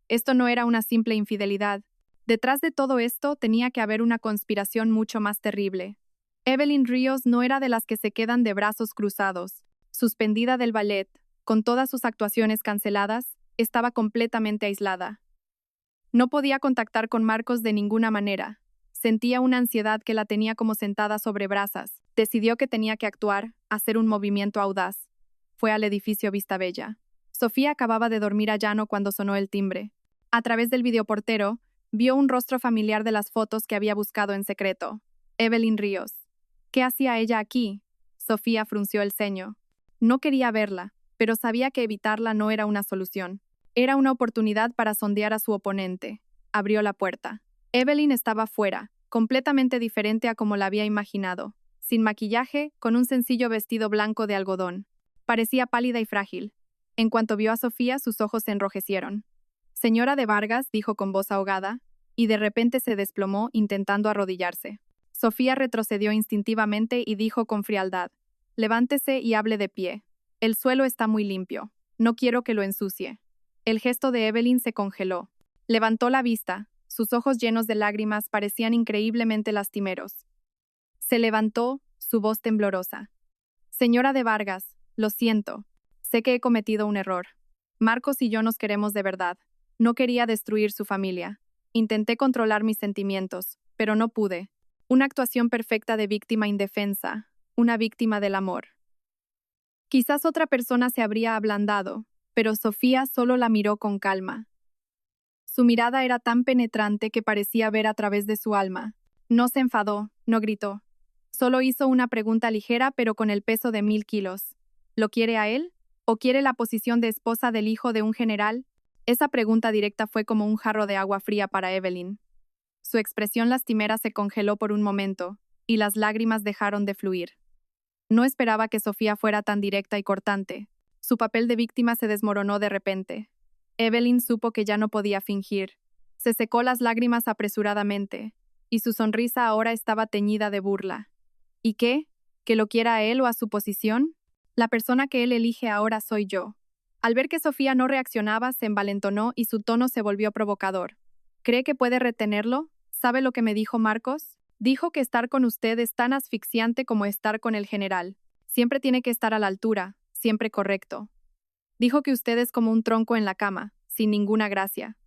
Esto no era una simple infidelidad. Detrás de todo esto tenía que haber una conspiración mucho más terrible. Evelyn Ríos no era de las que se quedan de brazos cruzados. Suspendida del ballet, con todas sus actuaciones canceladas, estaba completamente aislada. No podía contactar con Marcos de ninguna manera. Sentía una ansiedad que la tenía como sentada sobre brasas. Decidió que tenía que actuar, hacer un movimiento audaz. Fue al edificio Vistabella. Sofía acababa de dormir a llano cuando sonó el timbre. A través del videoportero, vio un rostro familiar de las fotos que había buscado en secreto. Evelyn Ríos. ¿Qué hacía ella aquí? Sofía frunció el ceño. No quería verla, pero sabía que evitarla no era una solución. Era una oportunidad para sondear a su oponente. Abrió la puerta. Evelyn estaba fuera, completamente diferente a como la había imaginado. Sin maquillaje, con un sencillo vestido blanco de algodón. Parecía pálida y frágil. En cuanto vio a Sofía, sus ojos se enrojecieron. Señora de Vargas, dijo con voz ahogada, y de repente se desplomó intentando arrodillarse. Sofía retrocedió instintivamente y dijo con frialdad: «Levántese y hable de pie. El suelo está muy limpio. No quiero que lo ensucie». El gesto de Evelyn se congeló. Levantó la vista. Sus ojos llenos de lágrimas parecían increíblemente lastimeros. Se levantó, su voz temblorosa. «Señora de Vargas, lo siento. Sé que he cometido un error. Marcos y yo nos queremos de verdad. No quería destruir su familia. Intenté controlar mis sentimientos, pero no pude. Una actuación perfecta de víctima indefensa, una víctima del amor». Quizás otra persona se habría ablandado, pero Sofía solo la miró con calma. Su mirada era tan penetrante que parecía ver a través de su alma. No se enfadó, no gritó. Solo hizo una pregunta ligera pero con el peso de 1000 kilos. ¿Lo quiere a él? ¿O quiere la posición de esposa del hijo de un general? Esa pregunta directa fue como un jarro de agua fría para Evelyn. Su expresión lastimera se congeló por un momento, y las lágrimas dejaron de fluir. No esperaba que Sofía fuera tan directa y cortante. Su papel de víctima se desmoronó de repente. Evelyn supo que ya no podía fingir. Se secó las lágrimas apresuradamente, y su sonrisa ahora estaba teñida de burla. ¿Y qué? ¿Que lo quiera a él o a su posición? La persona que él elige ahora soy yo. Al ver que Sofía no reaccionaba, se envalentonó y su tono se volvió provocador. ¿Cree que puede retenerlo? ¿Sabe lo que me dijo Marcos? Dijo que estar con usted es tan asfixiante como estar con el general. Siempre tiene que estar a la altura, siempre correcto. Dijo que usted es como un tronco en la cama, sin ninguna gracia.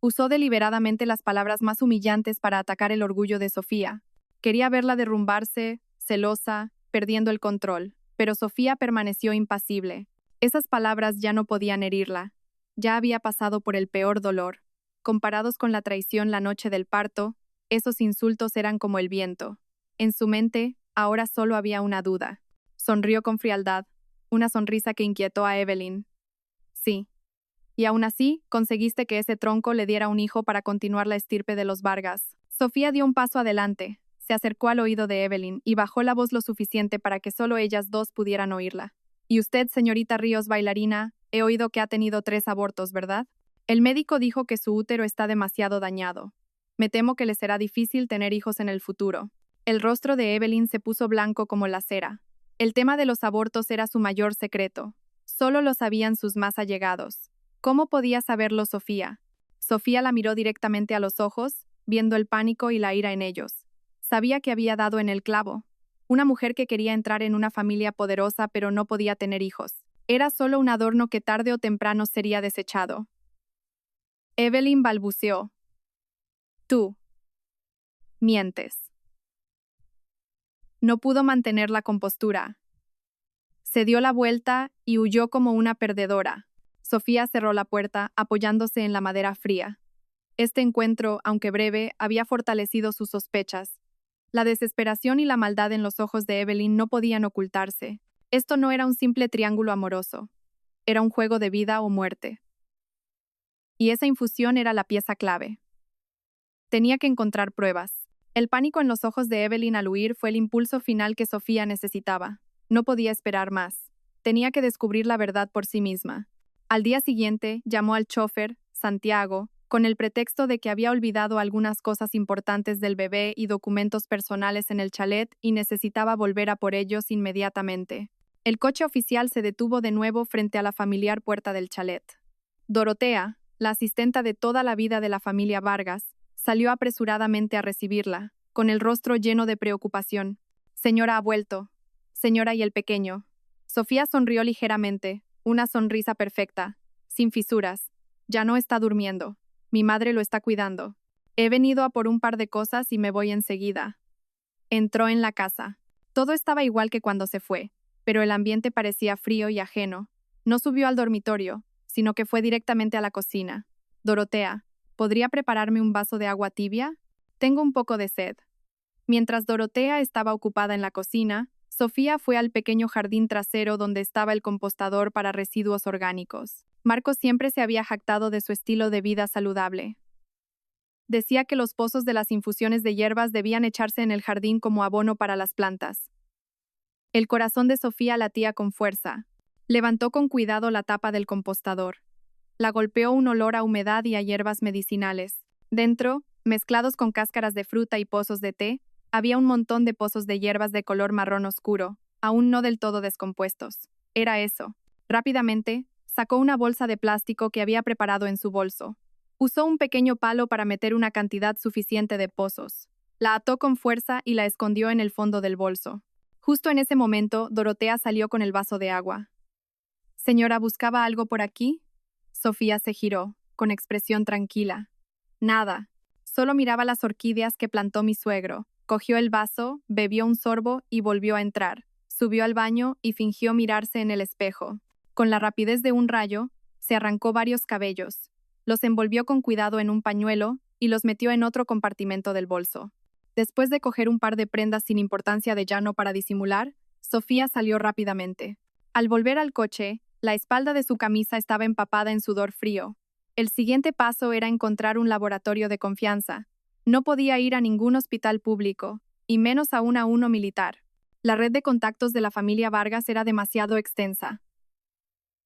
Usó deliberadamente las palabras más humillantes para atacar el orgullo de Sofía. Quería verla derrumbarse, celosa, perdiendo el control, pero Sofía permaneció impasible. Esas palabras ya no podían herirla. Ya había pasado por el peor dolor. Comparados con la traición la noche del parto, esos insultos eran como el viento. En su mente, ahora solo había una duda. Sonrió con frialdad, una sonrisa que inquietó a Evelyn. Sí. Y aún así, conseguiste que ese tronco le diera un hijo para continuar la estirpe de los Vargas. Sofía dio un paso adelante, se acercó al oído de Evelyn y bajó la voz lo suficiente para que solo ellas dos pudieran oírla. Y usted, señorita Ríos bailarina, he oído que ha tenido 3 abortos, ¿verdad? El médico dijo que su útero está demasiado dañado. Me temo que le será difícil tener hijos en el futuro. El rostro de Evelyn se puso blanco como la cera. El tema de los abortos era su mayor secreto. Solo lo sabían sus más allegados. ¿Cómo podía saberlo Sofía? Sofía la miró directamente a los ojos, viendo el pánico y la ira en ellos. Sabía que había dado en el clavo. Una mujer que quería entrar en una familia poderosa pero no podía tener hijos. Era solo un adorno que tarde o temprano sería desechado. Evelyn balbuceó. Tú. Mientes. No pudo mantener la compostura. Se dio la vuelta y huyó como una perdedora. Sofía cerró la puerta, apoyándose en la madera fría. Este encuentro, aunque breve, había fortalecido sus sospechas. La desesperación y la maldad en los ojos de Evelyn no podían ocultarse. Esto no era un simple triángulo amoroso. Era un juego de vida o muerte. Y esa infusión era la pieza clave. Tenía que encontrar pruebas. El pánico en los ojos de Evelyn al huir fue el impulso final que Sofía necesitaba. No podía esperar más. Tenía que descubrir la verdad por sí misma. Al día siguiente, llamó al chofer, Santiago, con el pretexto de que había olvidado algunas cosas importantes del bebé y documentos personales en el chalet y necesitaba volver a por ellos inmediatamente. El coche oficial se detuvo de nuevo frente a la familiar puerta del chalet. Dorotea, la asistenta de toda la vida de la familia Vargas, salió apresuradamente a recibirla, con el rostro lleno de preocupación. «Señora ha vuelto. Señora y el pequeño». Sofía sonrió ligeramente, una sonrisa perfecta, sin fisuras. «Ya no está durmiendo. Mi madre lo está cuidando. He venido a por un par de cosas y me voy enseguida». Entró en la casa. Todo estaba igual que cuando se fue, pero el ambiente parecía frío y ajeno. No subió al dormitorio, sino que fue directamente a la cocina. «Dorotea, ¿podría prepararme un vaso de agua tibia? Tengo un poco de sed». Mientras Dorotea estaba ocupada en la cocina, Sofía fue al pequeño jardín trasero donde estaba el compostador para residuos orgánicos. Marcos siempre se había jactado de su estilo de vida saludable. Decía que los pozos de las infusiones de hierbas debían echarse en el jardín como abono para las plantas. El corazón de Sofía latía con fuerza. Levantó con cuidado la tapa del compostador. La golpeó un olor a humedad y a hierbas medicinales. Dentro, mezclados con cáscaras de fruta y pozos de té, había un montón de pozos de hierbas de color marrón oscuro, aún no del todo descompuestos. Era eso. Rápidamente, sacó una bolsa de plástico que había preparado en su bolso. Usó un pequeño palo para meter una cantidad suficiente de pozos. La ató con fuerza y la escondió en el fondo del bolso. Justo en ese momento, Dorotea salió con el vaso de agua. «Señora, ¿buscaba algo por aquí?» Sofía se giró, con expresión tranquila. «Nada. Solo miraba las orquídeas que plantó mi suegro». Cogió el vaso, bebió un sorbo y volvió a entrar. Subió al baño y fingió mirarse en el espejo. Con la rapidez de un rayo, se arrancó varios cabellos. Los envolvió con cuidado en un pañuelo y los metió en otro compartimento del bolso. Después de coger un par de prendas sin importancia de llano para disimular, Sofía salió rápidamente. Al volver al coche, la espalda de su camisa estaba empapada en sudor frío. El siguiente paso era encontrar un laboratorio de confianza. No podía ir a ningún hospital público, y menos aún a uno militar. La red de contactos de la familia Vargas era demasiado extensa.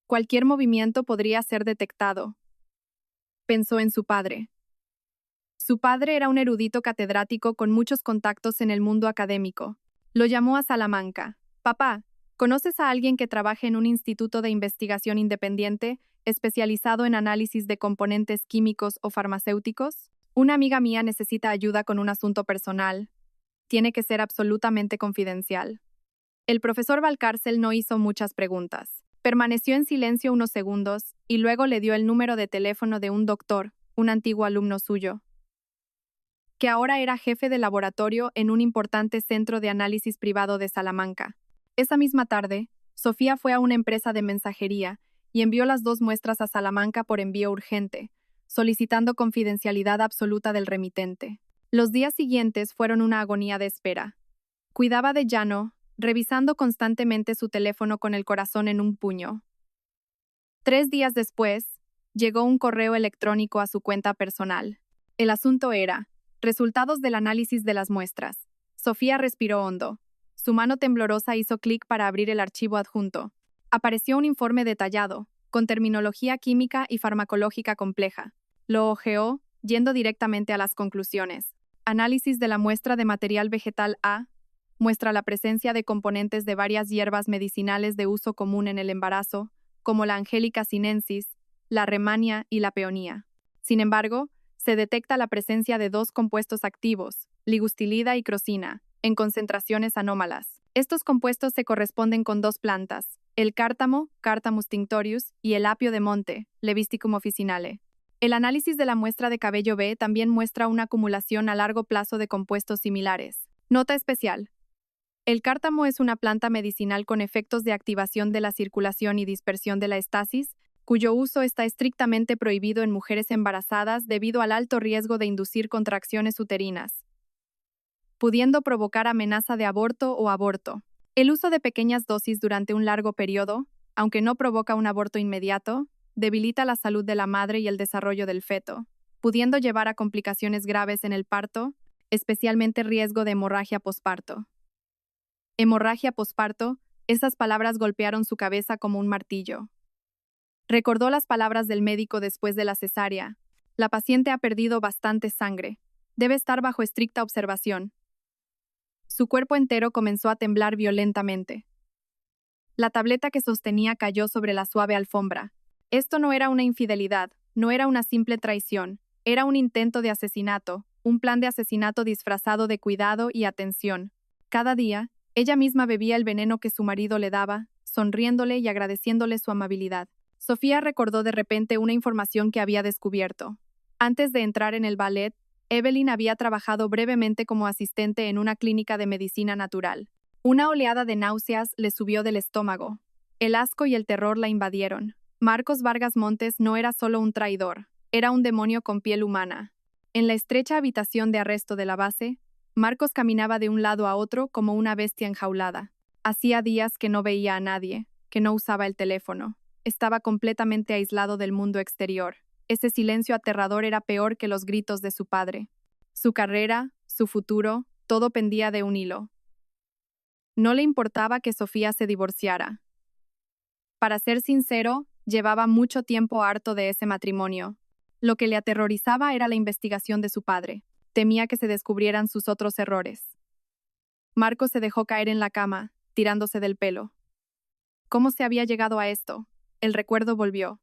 Cualquier movimiento podría ser detectado. Pensó en su padre. Su padre era un erudito catedrático con muchos contactos en el mundo académico. Lo llamó a Salamanca. «Papá, ¿conoces a alguien que trabaje en un instituto de investigación independiente especializado en análisis de componentes químicos o farmacéuticos? Una amiga mía necesita ayuda con un asunto personal. Tiene que ser absolutamente confidencial». El profesor Valcárcel no hizo muchas preguntas. Permaneció en silencio unos segundos y luego le dio el número de teléfono de un doctor, un antiguo alumno suyo, que ahora era jefe de laboratorio en un importante centro de análisis privado de Salamanca. Esa misma tarde, Sofía fue a una empresa de mensajería y envió las 2 muestras a Salamanca por envío urgente, solicitando confidencialidad absoluta del remitente. Los días siguientes fueron una agonía de espera. Cuidaba de Llano, revisando constantemente su teléfono con el corazón en un puño. 3 días después, llegó un correo electrónico a su cuenta personal. El asunto era: resultados del análisis de las muestras. Sofía respiró hondo. Su mano temblorosa hizo clic para abrir el archivo adjunto. Apareció un informe detallado, con terminología química y farmacológica compleja. Lo hojeó, yendo directamente a las conclusiones. Análisis de la muestra de material vegetal A. Muestra la presencia de componentes de varias hierbas medicinales de uso común en el embarazo, como la Angelica sinensis, la Rehmannia y la peonía. Sin embargo, se detecta la presencia de 2 compuestos activos, ligustilida y crosina, en concentraciones anómalas. Estos compuestos se corresponden con 2 plantas, el cártamo, Cártamus tinctorius, y el apio de monte, Levisticum officinale. El análisis de la muestra de cabello B también muestra una acumulación a largo plazo de compuestos similares. Nota especial: el cártamo es una planta medicinal con efectos de activación de la circulación y dispersión de la estasis, cuyo uso está estrictamente prohibido en mujeres embarazadas debido al alto riesgo de inducir contracciones uterinas. pudiendo provocar amenaza de aborto o aborto. El uso de pequeñas dosis durante un largo periodo, aunque no provoca un aborto inmediato, debilita la salud de la madre y el desarrollo del feto, pudiendo llevar a complicaciones graves en el parto, especialmente riesgo de hemorragia posparto. Hemorragia posparto, esas palabras golpearon su cabeza como un martillo. Recordó las palabras del médico después de la cesárea. La paciente ha perdido bastante sangre. Debe estar bajo estricta observación. Su cuerpo entero comenzó a temblar violentamente. La tableta que sostenía cayó sobre la suave alfombra. Esto no era una infidelidad, no era una simple traición, era un intento de asesinato, un plan de asesinato disfrazado de cuidado y atención. Cada día, ella misma bebía el veneno que su marido le daba, sonriéndole y agradeciéndole su amabilidad. Sofía recordó de repente una información que había descubierto. Antes de entrar en el ballet, Evelyn había trabajado brevemente como asistente en una clínica de medicina natural. Una oleada de náuseas le subió del estómago. El asco y el terror la invadieron. Marcos Vargas Montes no era solo un traidor, era un demonio con piel humana. En la estrecha habitación de arresto de la base, Marcos caminaba de un lado a otro como una bestia enjaulada. Hacía días que no veía a nadie, que no usaba el teléfono. Estaba completamente aislado del mundo exterior. Ese silencio aterrador era peor que los gritos de su padre. Su carrera, su futuro, todo pendía de un hilo. No le importaba que Sofía se divorciara. Para ser sincero, llevaba mucho tiempo harto de ese matrimonio. Lo que le aterrorizaba era la investigación de su padre. Temía que se descubrieran sus otros errores. Marcos se dejó caer en la cama, tirándose del pelo. ¿Cómo se había llegado a esto? El recuerdo volvió.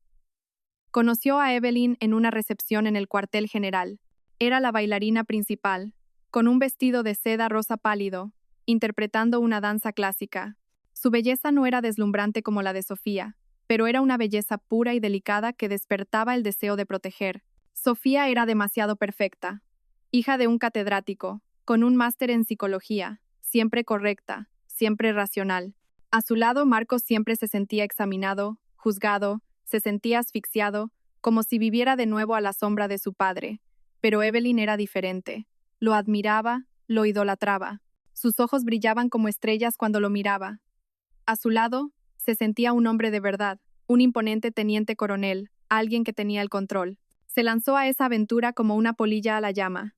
Conoció a Evelyn en una recepción en el cuartel general. Era la bailarina principal, con un vestido de seda rosa pálido, interpretando una danza clásica. Su belleza no era deslumbrante como la de Sofía, pero era una belleza pura y delicada que despertaba el deseo de proteger. Sofía era demasiado perfecta. Hija de un catedrático, con un máster en psicología, siempre correcta, siempre racional. A su lado, Marcos siempre se sentía examinado, juzgado, se sentía asfixiado, como si viviera de nuevo a la sombra de su padre. Pero Evelyn era diferente. Lo admiraba, lo idolatraba. Sus ojos brillaban como estrellas cuando lo miraba. A su lado, se sentía un hombre de verdad, un imponente teniente coronel, alguien que tenía el control. Se lanzó a esa aventura como una polilla a la llama.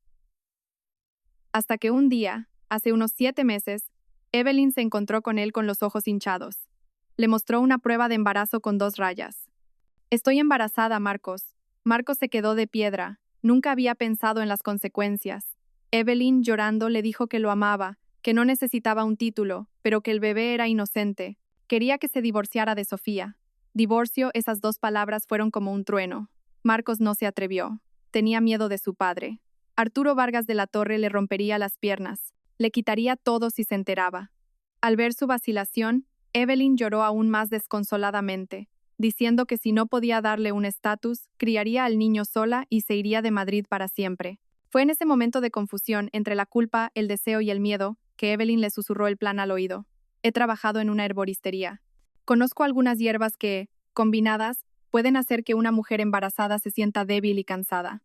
Hasta que un día, hace unos 7 meses, Evelyn se encontró con él con los ojos hinchados. Le mostró una prueba de embarazo con 2 rayas. Estoy embarazada, Marcos. Marcos se quedó de piedra. Nunca había pensado en las consecuencias. Evelyn, llorando, le dijo que lo amaba, que no necesitaba un título, pero que el bebé era inocente. Quería que se divorciara de Sofía. Divorcio, esas 2 palabras fueron como un trueno. Marcos no se atrevió. Tenía miedo de su padre. Arturo Vargas de la Torre le rompería las piernas. Le quitaría todo si se enteraba. Al ver su vacilación, Evelyn lloró aún más desconsoladamente, diciendo que si no podía darle un estatus, criaría al niño sola y se iría de Madrid para siempre. Fue en ese momento de confusión entre la culpa, el deseo y el miedo que Evelyn le susurró el plan al oído. He trabajado en una herboristería. Conozco algunas hierbas que, combinadas, pueden hacer que una mujer embarazada se sienta débil y cansada.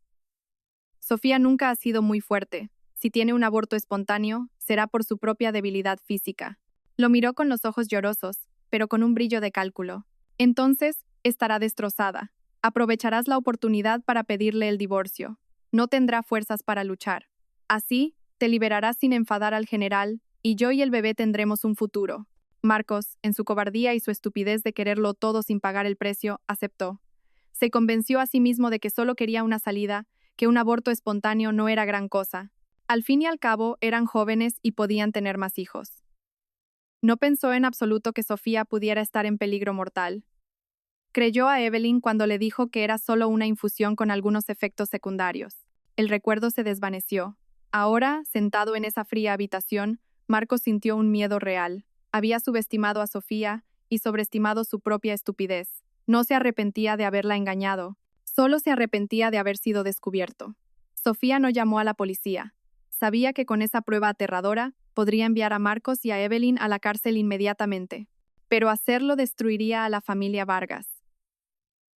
Sofía nunca ha sido muy fuerte. Si tiene un aborto espontáneo, será por su propia debilidad física. Lo miró con los ojos llorosos, pero con un brillo de cálculo. Entonces, estará destrozada. Aprovecharás la oportunidad para pedirle el divorcio. No tendrá fuerzas para luchar. Así, te liberarás sin enfadar al general, y yo y el bebé tendremos un futuro. Marcos, en su cobardía y su estupidez de quererlo todo sin pagar el precio, aceptó. Se convenció a sí mismo de que solo quería una salida, que un aborto espontáneo no era gran cosa. Al fin y al cabo, eran jóvenes y podían tener más hijos. No pensó en absoluto que Sofía pudiera estar en peligro mortal. Creyó a Evelyn cuando le dijo que era solo una infusión con algunos efectos secundarios. El recuerdo se desvaneció. Ahora, sentado en esa fría habitación, Marcos sintió un miedo real. Había subestimado a Sofía y sobreestimado su propia estupidez. No se arrepentía de haberla engañado, solo se arrepentía de haber sido descubierto. Sofía no llamó a la policía. Sabía que con esa prueba aterradora podría enviar a Marcos y a Evelyn a la cárcel inmediatamente. Pero hacerlo destruiría a la familia Vargas.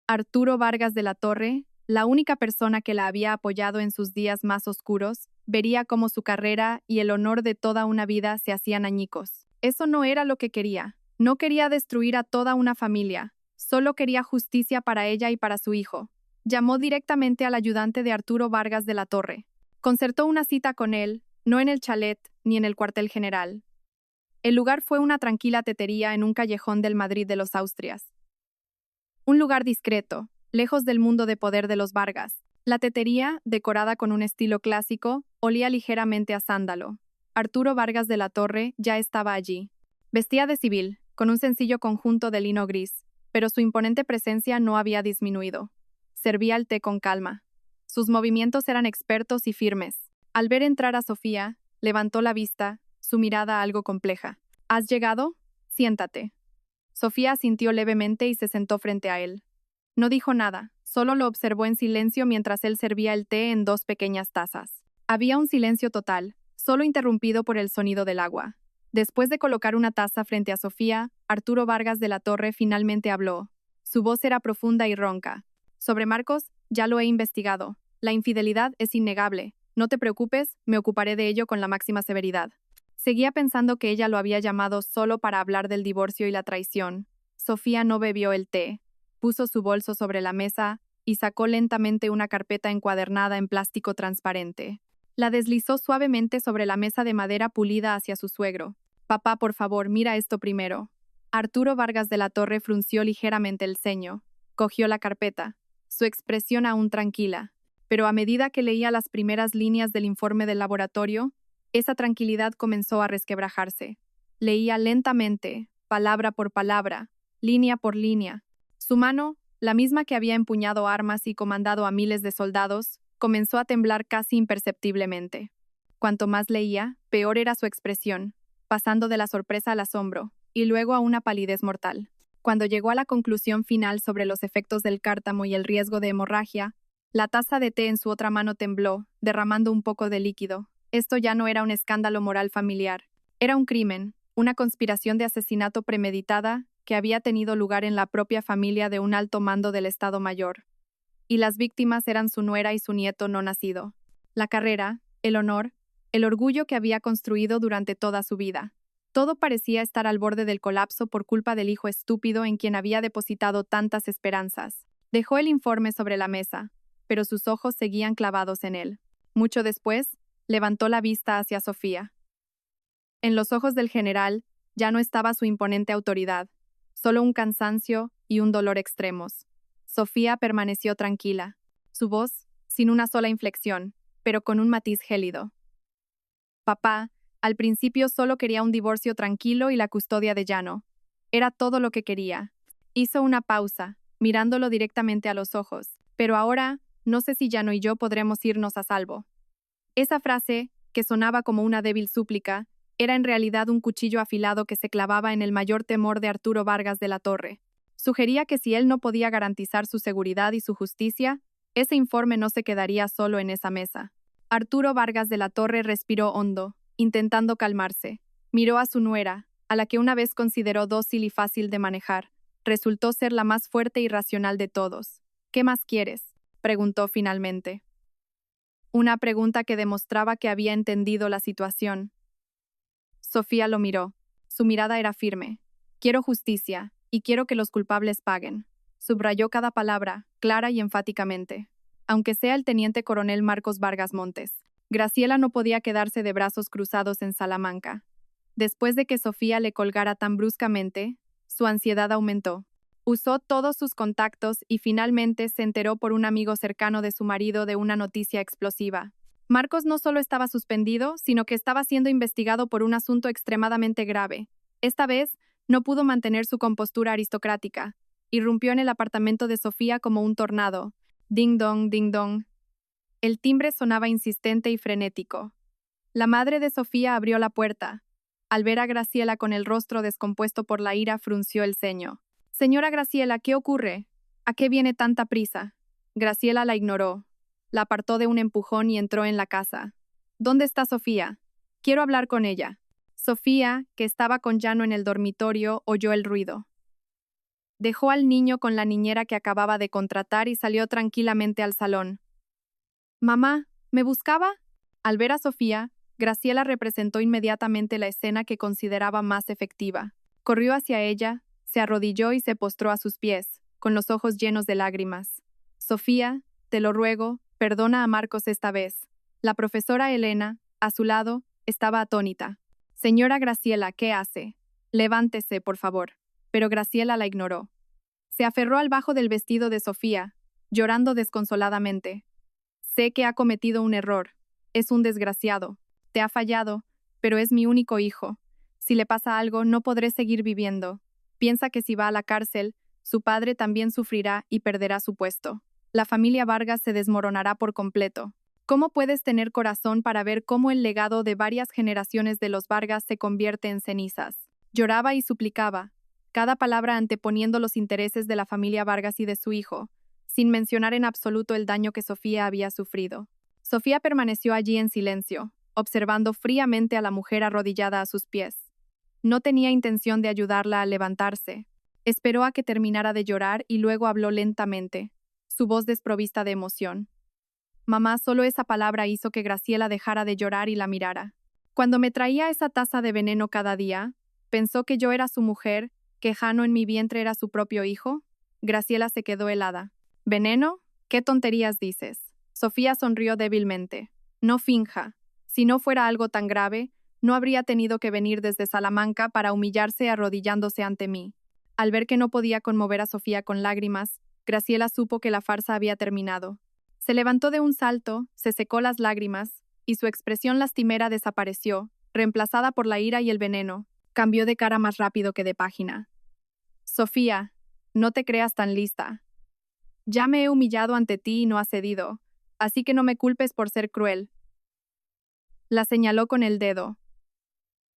Arturo Vargas de la Torre, la única persona que la había apoyado en sus días más oscuros, vería cómo su carrera y el honor de toda una vida se hacían añicos. Eso no era lo que quería. No quería destruir a toda una familia. Solo quería justicia para ella y para su hijo. Llamó directamente al ayudante de Arturo Vargas de la Torre. Concertó una cita con él, no en el chalet ni en el cuartel general. El lugar fue una tranquila tetería en un callejón del Madrid de los Austrias. Un lugar discreto, lejos del mundo de poder de los Vargas. La tetería, decorada con un estilo clásico, olía ligeramente a sándalo. Arturo Vargas de la Torre ya estaba allí. Vestía de civil, con un sencillo conjunto de lino gris, pero su imponente presencia no había disminuido. Servía el té con calma. Sus movimientos eran expertos y firmes. Al ver entrar a Sofía, levantó la vista, su mirada algo compleja. ¿Has llegado? Siéntate. Sofía asintió levemente y se sentó frente a él. No dijo nada, solo lo observó en silencio mientras él servía el té en dos pequeñas tazas. Había un silencio total, solo interrumpido por el sonido del agua. Después de colocar una taza frente a Sofía, Arturo Vargas de la Torre finalmente habló. Su voz era profunda y ronca. Sobre Marcos, ya lo he investigado. La infidelidad es innegable. No te preocupes, me ocuparé de ello con la máxima severidad. Seguía pensando que ella lo había llamado solo para hablar del divorcio y la traición. Sofía no bebió el té. Puso su bolso sobre la mesa y sacó lentamente una carpeta encuadernada en plástico transparente. La deslizó suavemente sobre la mesa de madera pulida hacia su suegro. Papá, por favor, mira esto primero. Arturo Vargas de la Torre frunció ligeramente el ceño. Cogió la carpeta, su expresión aún tranquila. Pero a medida que leía las primeras líneas del informe del laboratorio, esa tranquilidad comenzó a resquebrajarse. Leía lentamente, palabra por palabra, línea por línea. Su mano, la misma que había empuñado armas y comandado a miles de soldados, comenzó a temblar casi imperceptiblemente. Cuanto más leía, peor era su expresión, pasando de la sorpresa al asombro, y luego a una palidez mortal. Cuando llegó a la conclusión final sobre los efectos del cártamo y el riesgo de hemorragia, la taza de té en su otra mano tembló, derramando un poco de líquido. Esto ya no era un escándalo moral familiar. Era un crimen, una conspiración de asesinato premeditada que había tenido lugar en la propia familia de un alto mando del Estado Mayor. Y las víctimas eran su nuera y su nieto no nacido. La carrera, el honor, el orgullo que había construido durante toda su vida. Todo parecía estar al borde del colapso por culpa del hijo estúpido en quien había depositado tantas esperanzas. Dejó el informe sobre la mesa, pero sus ojos seguían clavados en él. Mucho después, levantó la vista hacia Sofía. En los ojos del general ya no estaba su imponente autoridad, solo un cansancio y un dolor extremos. Sofía permaneció tranquila, su voz sin una sola inflexión, pero con un matiz gélido. Papá, al principio solo quería un divorcio tranquilo y la custodia de Llano. Era todo lo que quería. Hizo una pausa, mirándolo directamente a los ojos. Pero ahora, no sé si Llano y yo podremos irnos a salvo. Esa frase, que sonaba como una débil súplica, era en realidad un cuchillo afilado que se clavaba en el mayor temor de Arturo Vargas de la Torre. Sugería que si él no podía garantizar su seguridad y su justicia, ese informe no se quedaría solo en esa mesa. Arturo Vargas de la Torre respiró hondo, intentando calmarse. Miró a su nuera, a la que una vez consideró dócil y fácil de manejar. Resultó ser la más fuerte y racional de todos. ¿Qué más quieres?, preguntó finalmente. Una pregunta que demostraba que había entendido la situación. Sofía lo miró. Su mirada era firme. Quiero justicia, y quiero que los culpables paguen. Subrayó cada palabra, clara y enfáticamente. Aunque sea el teniente coronel Marcos Vargas Montes. Graciela no podía quedarse de brazos cruzados en Salamanca. Después de que Sofía le colgara tan bruscamente, su ansiedad aumentó. Usó todos sus contactos y finalmente se enteró por un amigo cercano de su marido de una noticia explosiva. Marcos no solo estaba suspendido, sino que estaba siendo investigado por un asunto extremadamente grave. Esta vez, no pudo mantener su compostura aristocrática. Irrumpió en el apartamento de Sofía como un tornado. Ding dong, ding dong. El timbre sonaba insistente y frenético. La madre de Sofía abrió la puerta. Al ver a Graciela con el rostro descompuesto por la ira, frunció el ceño. Señora Graciela, ¿qué ocurre? ¿A qué viene tanta prisa? Graciela la ignoró. La apartó de un empujón y entró en la casa. ¿Dónde está Sofía? Quiero hablar con ella. Sofía, que estaba con Llano en el dormitorio, oyó el ruido. Dejó al niño con la niñera que acababa de contratar y salió tranquilamente al salón. «Mamá, ¿me buscaba?» Al ver a Sofía, Graciela representó inmediatamente la escena que consideraba más efectiva. Corrió hacia ella, se arrodilló y se postró a sus pies, con los ojos llenos de lágrimas. «Sofía, te lo ruego, perdona a Marcos esta vez». La profesora Elena, a su lado, estaba atónita. «Señora Graciela, ¿qué hace? Levántese, por favor». Pero Graciela la ignoró. Se aferró al bajo del vestido de Sofía, llorando desconsoladamente. «Sé que ha cometido un error. Es un desgraciado. Te ha fallado, pero es mi único hijo. Si le pasa algo, no podré seguir viviendo. Piensa que si va a la cárcel, su padre también sufrirá y perderá su puesto. La familia Vargas se desmoronará por completo. ¿Cómo puedes tener corazón para ver cómo el legado de varias generaciones de los Vargas se convierte en cenizas?» Lloraba y suplicaba, cada palabra anteponiendo los intereses de la familia Vargas y de su hijo, sin mencionar en absoluto el daño que Sofía había sufrido. Sofía permaneció allí en silencio, observando fríamente a la mujer arrodillada a sus pies. No tenía intención de ayudarla a levantarse. Esperó a que terminara de llorar y luego habló lentamente, su voz desprovista de emoción. «Mamá, solo esa palabra hizo que Graciela dejara de llorar y la mirara. Cuando me traía esa taza de veneno cada día, pensó que yo era su mujer, que Jano en mi vientre era su propio hijo». Graciela se quedó helada. «¿Veneno? ¿Qué tonterías dices?» Sofía sonrió débilmente. «No finja. Si no fuera algo tan grave, no habría tenido que venir desde Salamanca para humillarse arrodillándose ante mí». Al ver que no podía conmover a Sofía con lágrimas, Graciela supo que la farsa había terminado. Se levantó de un salto, se secó las lágrimas, y su expresión lastimera desapareció, reemplazada por la ira y el veneno. Cambió de cara más rápido que de página. «Sofía, no te creas tan lista. Ya me he humillado ante ti y no has cedido, así que no me culpes por ser cruel». La señaló con el dedo.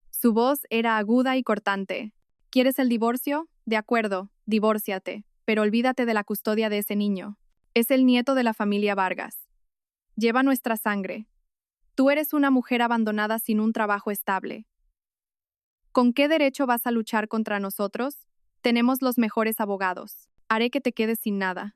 Su voz era aguda y cortante. «¿Quieres el divorcio? De acuerdo, divórciate, pero olvídate de la custodia de ese niño. Es el nieto de la familia Vargas. Lleva nuestra sangre. Tú eres una mujer abandonada sin un trabajo estable. ¿Con qué derecho vas a luchar contra nosotros? Tenemos los mejores abogados. Haré que te quedes sin nada».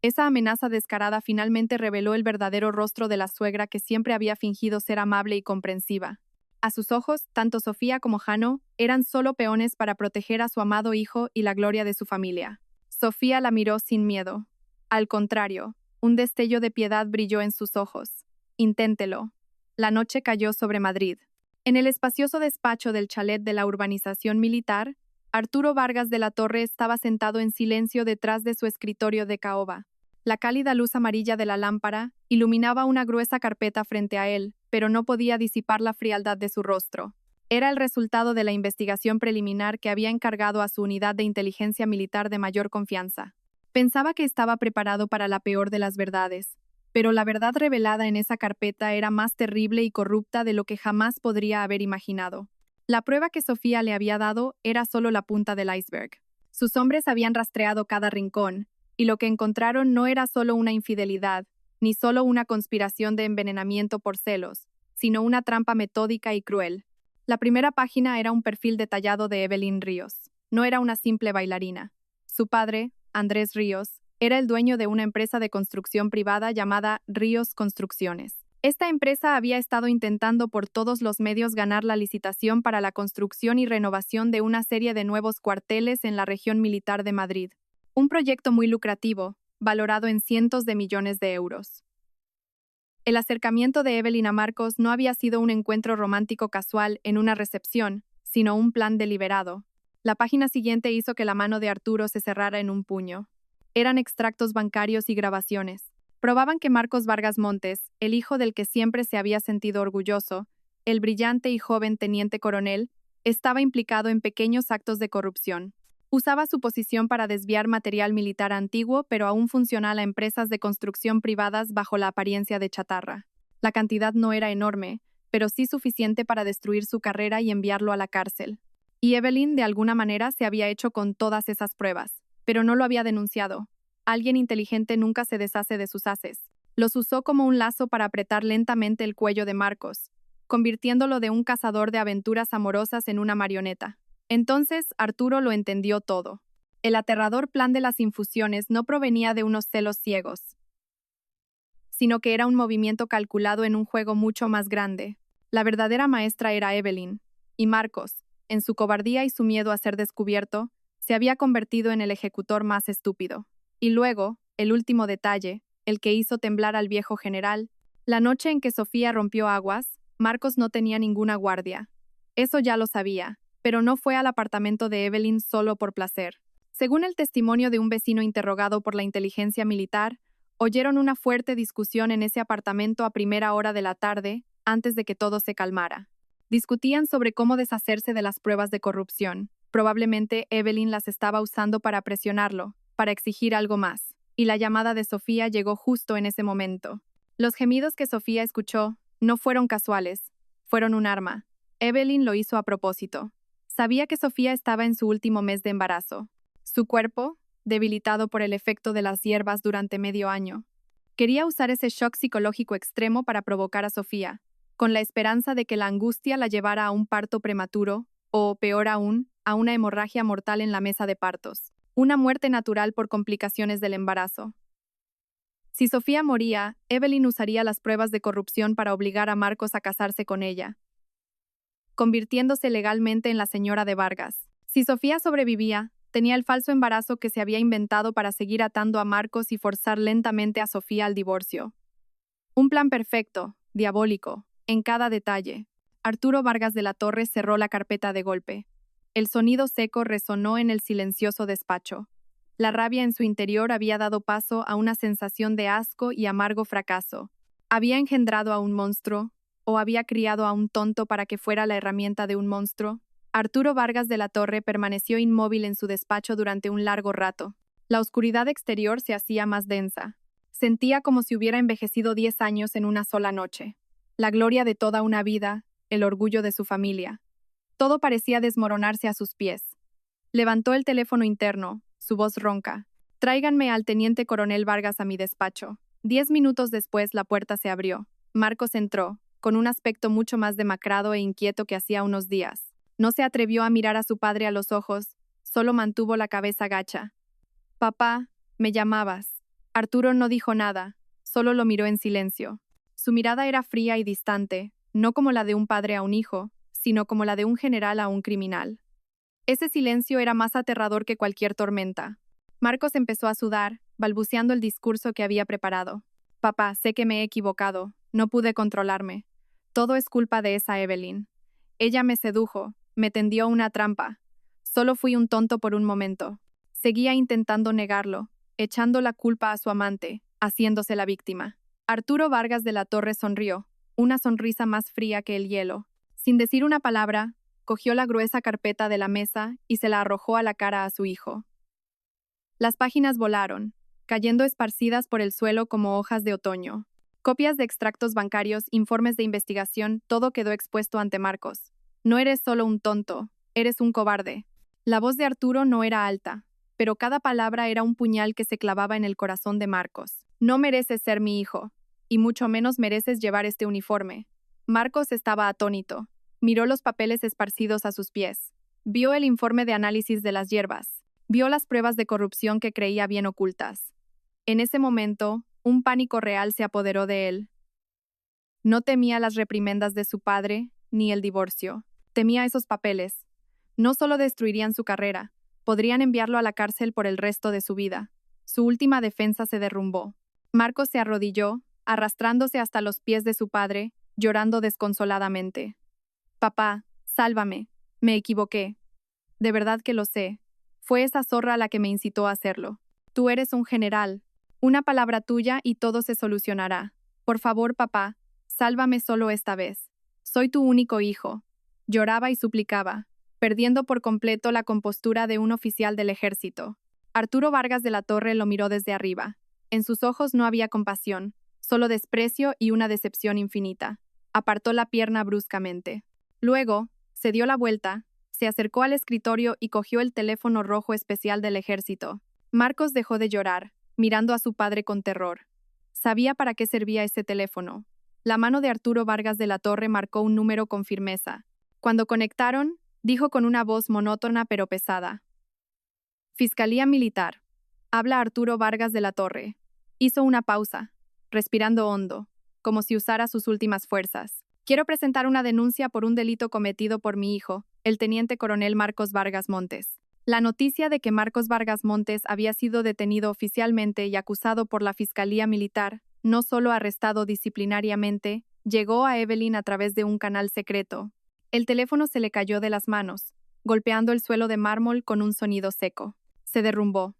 Esa amenaza descarada finalmente reveló el verdadero rostro de la suegra que siempre había fingido ser amable y comprensiva. A sus ojos, tanto Sofía como Jano eran solo peones para proteger a su amado hijo y la gloria de su familia. Sofía la miró sin miedo. Al contrario, un destello de piedad brilló en sus ojos. «Inténtelo». La noche cayó sobre Madrid. En el espacioso despacho del chalet de la urbanización militar, Arturo Vargas de la Torre estaba sentado en silencio detrás de su escritorio de caoba. La cálida luz amarilla de la lámpara iluminaba una gruesa carpeta frente a él, pero no podía disipar la frialdad de su rostro. Era el resultado de la investigación preliminar que había encargado a su unidad de inteligencia militar de mayor confianza. Pensaba que estaba preparado para la peor de las verdades, pero la verdad revelada en esa carpeta era más terrible y corrupta de lo que jamás podría haber imaginado. La prueba que Sofía le había dado era solo la punta del iceberg. Sus hombres habían rastreado cada rincón, y lo que encontraron no era solo una infidelidad, ni solo una conspiración de envenenamiento por celos, sino una trampa metódica y cruel. La primera página era un perfil detallado de Evelyn Ríos. No era una simple bailarina. Su padre, Andrés Ríos, era el dueño de una empresa de construcción privada llamada Ríos Construcciones. Esta empresa había estado intentando por todos los medios ganar la licitación para la construcción y renovación de una serie de nuevos cuarteles en la región militar de Madrid. Un proyecto muy lucrativo, valorado en cientos de millones de euros. El acercamiento de Evelyn a Marcos no había sido un encuentro romántico casual en una recepción, sino un plan deliberado. La página siguiente hizo que la mano de Arturo se cerrara en un puño. Eran extractos bancarios y grabaciones. Probaban que Marcos Vargas Montes, el hijo del que siempre se había sentido orgulloso, el brillante y joven teniente coronel, estaba implicado en pequeños actos de corrupción. Usaba su posición para desviar material militar antiguo, pero aún funcional a empresas de construcción privadas bajo la apariencia de chatarra. La cantidad no era enorme, pero sí suficiente para destruir su carrera y enviarlo a la cárcel. Y Evelyn, de alguna manera, se había hecho con todas esas pruebas, pero no lo había denunciado. Alguien inteligente nunca se deshace de sus haces. Los usó como un lazo para apretar lentamente el cuello de Marcos, convirtiéndolo de un cazador de aventuras amorosas en una marioneta. Entonces Arturo lo entendió todo. El aterrador plan de las infusiones no provenía de unos celos ciegos, sino que era un movimiento calculado en un juego mucho más grande. La verdadera maestra era Evelyn, y Marcos, en su cobardía y su miedo a ser descubierto, se había convertido en el ejecutor más estúpido. Y luego, el último detalle, el que hizo temblar al viejo general. La noche en que Sofía rompió aguas, Marcos no tenía ninguna guardia. Eso ya lo sabía, pero no fue al apartamento de Evelyn solo por placer. Según el testimonio de un vecino interrogado por la inteligencia militar, oyeron una fuerte discusión en ese apartamento a primera hora de la tarde, antes de que todo se calmara. Discutían sobre cómo deshacerse de las pruebas de corrupción. Probablemente Evelyn las estaba usando para presionarlo, para exigir algo más, y la llamada de Sofía llegó justo en ese momento. Los gemidos que Sofía escuchó no fueron casuales, fueron un arma. Evelyn lo hizo a propósito. Sabía que Sofía estaba en su último mes de embarazo. Su cuerpo, debilitado por el efecto de las hierbas durante medio año, quería usar ese shock psicológico extremo para provocar a Sofía, con la esperanza de que la angustia la llevara a un parto prematuro, o, peor aún, a una hemorragia mortal en la mesa de partos, una muerte natural por complicaciones del embarazo. Si Sofía moría, Evelyn usaría las pruebas de corrupción para obligar a Marcos a casarse con ella, convirtiéndose legalmente en la señora de Vargas. Si Sofía sobrevivía, tenía el falso embarazo que se había inventado para seguir atando a Marcos y forzar lentamente a Sofía al divorcio. Un plan perfecto, diabólico, en cada detalle. Arturo Vargas de la Torre cerró la carpeta de golpe. El sonido seco resonó en el silencioso despacho. La rabia en su interior había dado paso a una sensación de asco y amargo fracaso. ¿Había engendrado a un monstruo? ¿O había criado a un tonto para que fuera la herramienta de un monstruo? Arturo Vargas de la Torre permaneció inmóvil en su despacho durante un largo rato. La oscuridad exterior se hacía más densa. Sentía como si hubiera envejecido 10 años en una sola noche. La gloria de toda una vida, el orgullo de su familia. Todo parecía desmoronarse a sus pies. Levantó el teléfono interno, su voz ronca. Tráiganme al teniente coronel Vargas a mi despacho. 10 minutos después la puerta se abrió. Marcos entró, con un aspecto mucho más demacrado e inquieto que hacía unos días. No se atrevió a mirar a su padre a los ojos, solo mantuvo la cabeza gacha. Papá, me llamabas. Arturo no dijo nada, solo lo miró en silencio. Su mirada era fría y distante, no como la de un padre a un hijo, sino como la de un general a un criminal. Ese silencio era más aterrador que cualquier tormenta. Marcos empezó a sudar, balbuceando el discurso que había preparado. Papá, sé que me he equivocado, no pude controlarme. Todo es culpa de esa Evelyn. Ella me sedujo, me tendió una trampa. Solo fui un tonto por un momento. Seguía intentando negarlo, echando la culpa a su amante, haciéndose la víctima. Arturo Vargas de la Torre sonrió, una sonrisa más fría que el hielo. Sin decir una palabra, cogió la gruesa carpeta de la mesa y se la arrojó a la cara a su hijo. Las páginas volaron, cayendo esparcidas por el suelo como hojas de otoño. Copias de extractos bancarios, informes de investigación, todo quedó expuesto ante Marcos. No eres solo un tonto, eres un cobarde. La voz de Arturo no era alta, pero cada palabra era un puñal que se clavaba en el corazón de Marcos. No mereces ser mi hijo, y mucho menos mereces llevar este uniforme. Marcos estaba atónito. Miró los papeles esparcidos a sus pies. Vio el informe de análisis de las hierbas. Vio las pruebas de corrupción que creía bien ocultas. En ese momento, un pánico real se apoderó de él. No temía las reprimendas de su padre, ni el divorcio. Temía esos papeles. No solo destruirían su carrera, podrían enviarlo a la cárcel por el resto de su vida. Su última defensa se derrumbó. Marcos se arrodilló, arrastrándose hasta los pies de su padre, llorando desconsoladamente. Papá, sálvame. Me equivoqué. De verdad que lo sé. Fue esa zorra la que me incitó a hacerlo. Tú eres un general. Una palabra tuya y todo se solucionará. Por favor, papá, sálvame solo esta vez. Soy tu único hijo. Lloraba y suplicaba, perdiendo por completo la compostura de un oficial del ejército. Arturo Vargas de la Torre lo miró desde arriba. En sus ojos no había compasión, solo desprecio y una decepción infinita. Apartó la pierna bruscamente. Luego, se dio la vuelta, se acercó al escritorio y cogió el teléfono rojo especial del ejército. Marcos dejó de llorar, mirando a su padre con terror. Sabía para qué servía ese teléfono. La mano de Arturo Vargas de la Torre marcó un número con firmeza. Cuando conectaron, dijo con una voz monótona pero pesada: Fiscalía Militar. Habla Arturo Vargas de la Torre. Hizo una pausa, respirando hondo, como si usara sus últimas fuerzas. Quiero presentar una denuncia por un delito cometido por mi hijo, el teniente coronel Marcos Vargas Montes. La noticia de que Marcos Vargas Montes había sido detenido oficialmente y acusado por la Fiscalía Militar, no solo arrestado disciplinariamente, llegó a Evelyn a través de un canal secreto. El teléfono se le cayó de las manos, golpeando el suelo de mármol con un sonido seco. Se derrumbó.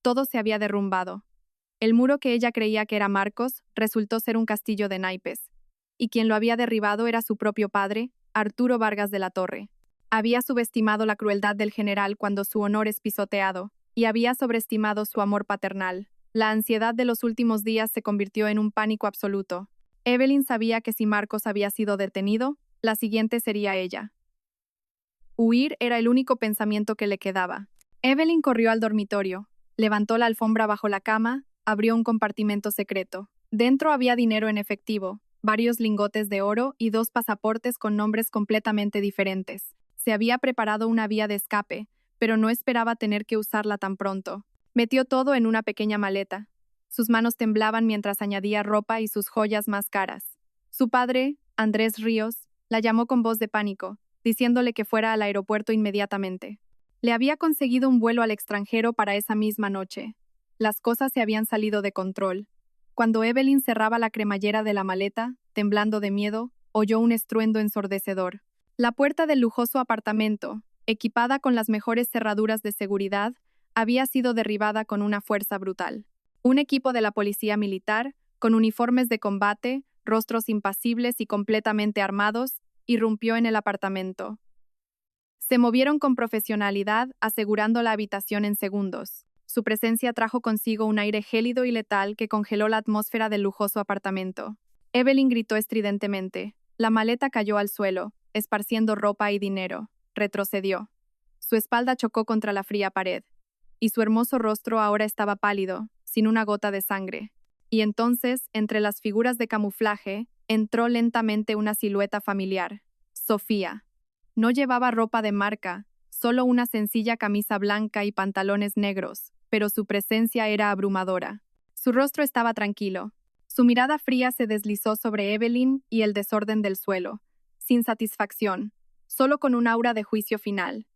Todo se había derrumbado. El muro que ella creía que era Marcos resultó ser un castillo de naipes, y quien lo había derribado era su propio padre, Arturo Vargas de la Torre. Había subestimado la crueldad del general cuando su honor es pisoteado, y había sobreestimado su amor paternal. La ansiedad de los últimos días se convirtió en un pánico absoluto. Evelyn sabía que si Marcos había sido detenido, la siguiente sería ella. Huir era el único pensamiento que le quedaba. Evelyn corrió al dormitorio, levantó la alfombra bajo la cama, abrió un compartimento secreto. Dentro había dinero en efectivo, varios lingotes de oro y 2 pasaportes con nombres completamente diferentes. Se había preparado una vía de escape, pero no esperaba tener que usarla tan pronto. Metió todo en una pequeña maleta. Sus manos temblaban mientras añadía ropa y sus joyas más caras. Su padre, Andrés Ríos, la llamó con voz de pánico, diciéndole que fuera al aeropuerto inmediatamente. Le había conseguido un vuelo al extranjero para esa misma noche. Las cosas se habían salido de control. Cuando Evelyn cerraba la cremallera de la maleta, temblando de miedo, oyó un estruendo ensordecedor. La puerta del lujoso apartamento, equipada con las mejores cerraduras de seguridad, había sido derribada con una fuerza brutal. Un equipo de la policía militar, con uniformes de combate, rostros impasibles y completamente armados, irrumpió en el apartamento. Se movieron con profesionalidad, asegurando la habitación en segundos. Su presencia trajo consigo un aire gélido y letal que congeló la atmósfera del lujoso apartamento. Evelyn gritó estridentemente. La maleta cayó al suelo, esparciendo ropa y dinero. Retrocedió. Su espalda chocó contra la fría pared, y su hermoso rostro ahora estaba pálido, sin una gota de sangre. Y entonces, entre las figuras de camuflaje, entró lentamente una silueta familiar. Sofía. No llevaba ropa de marca, solo una sencilla camisa blanca y pantalones negros, pero su presencia era abrumadora. Su rostro estaba tranquilo. Su mirada fría se deslizó sobre Evelyn y el desorden del suelo, sin satisfacción, solo con un aura de juicio final.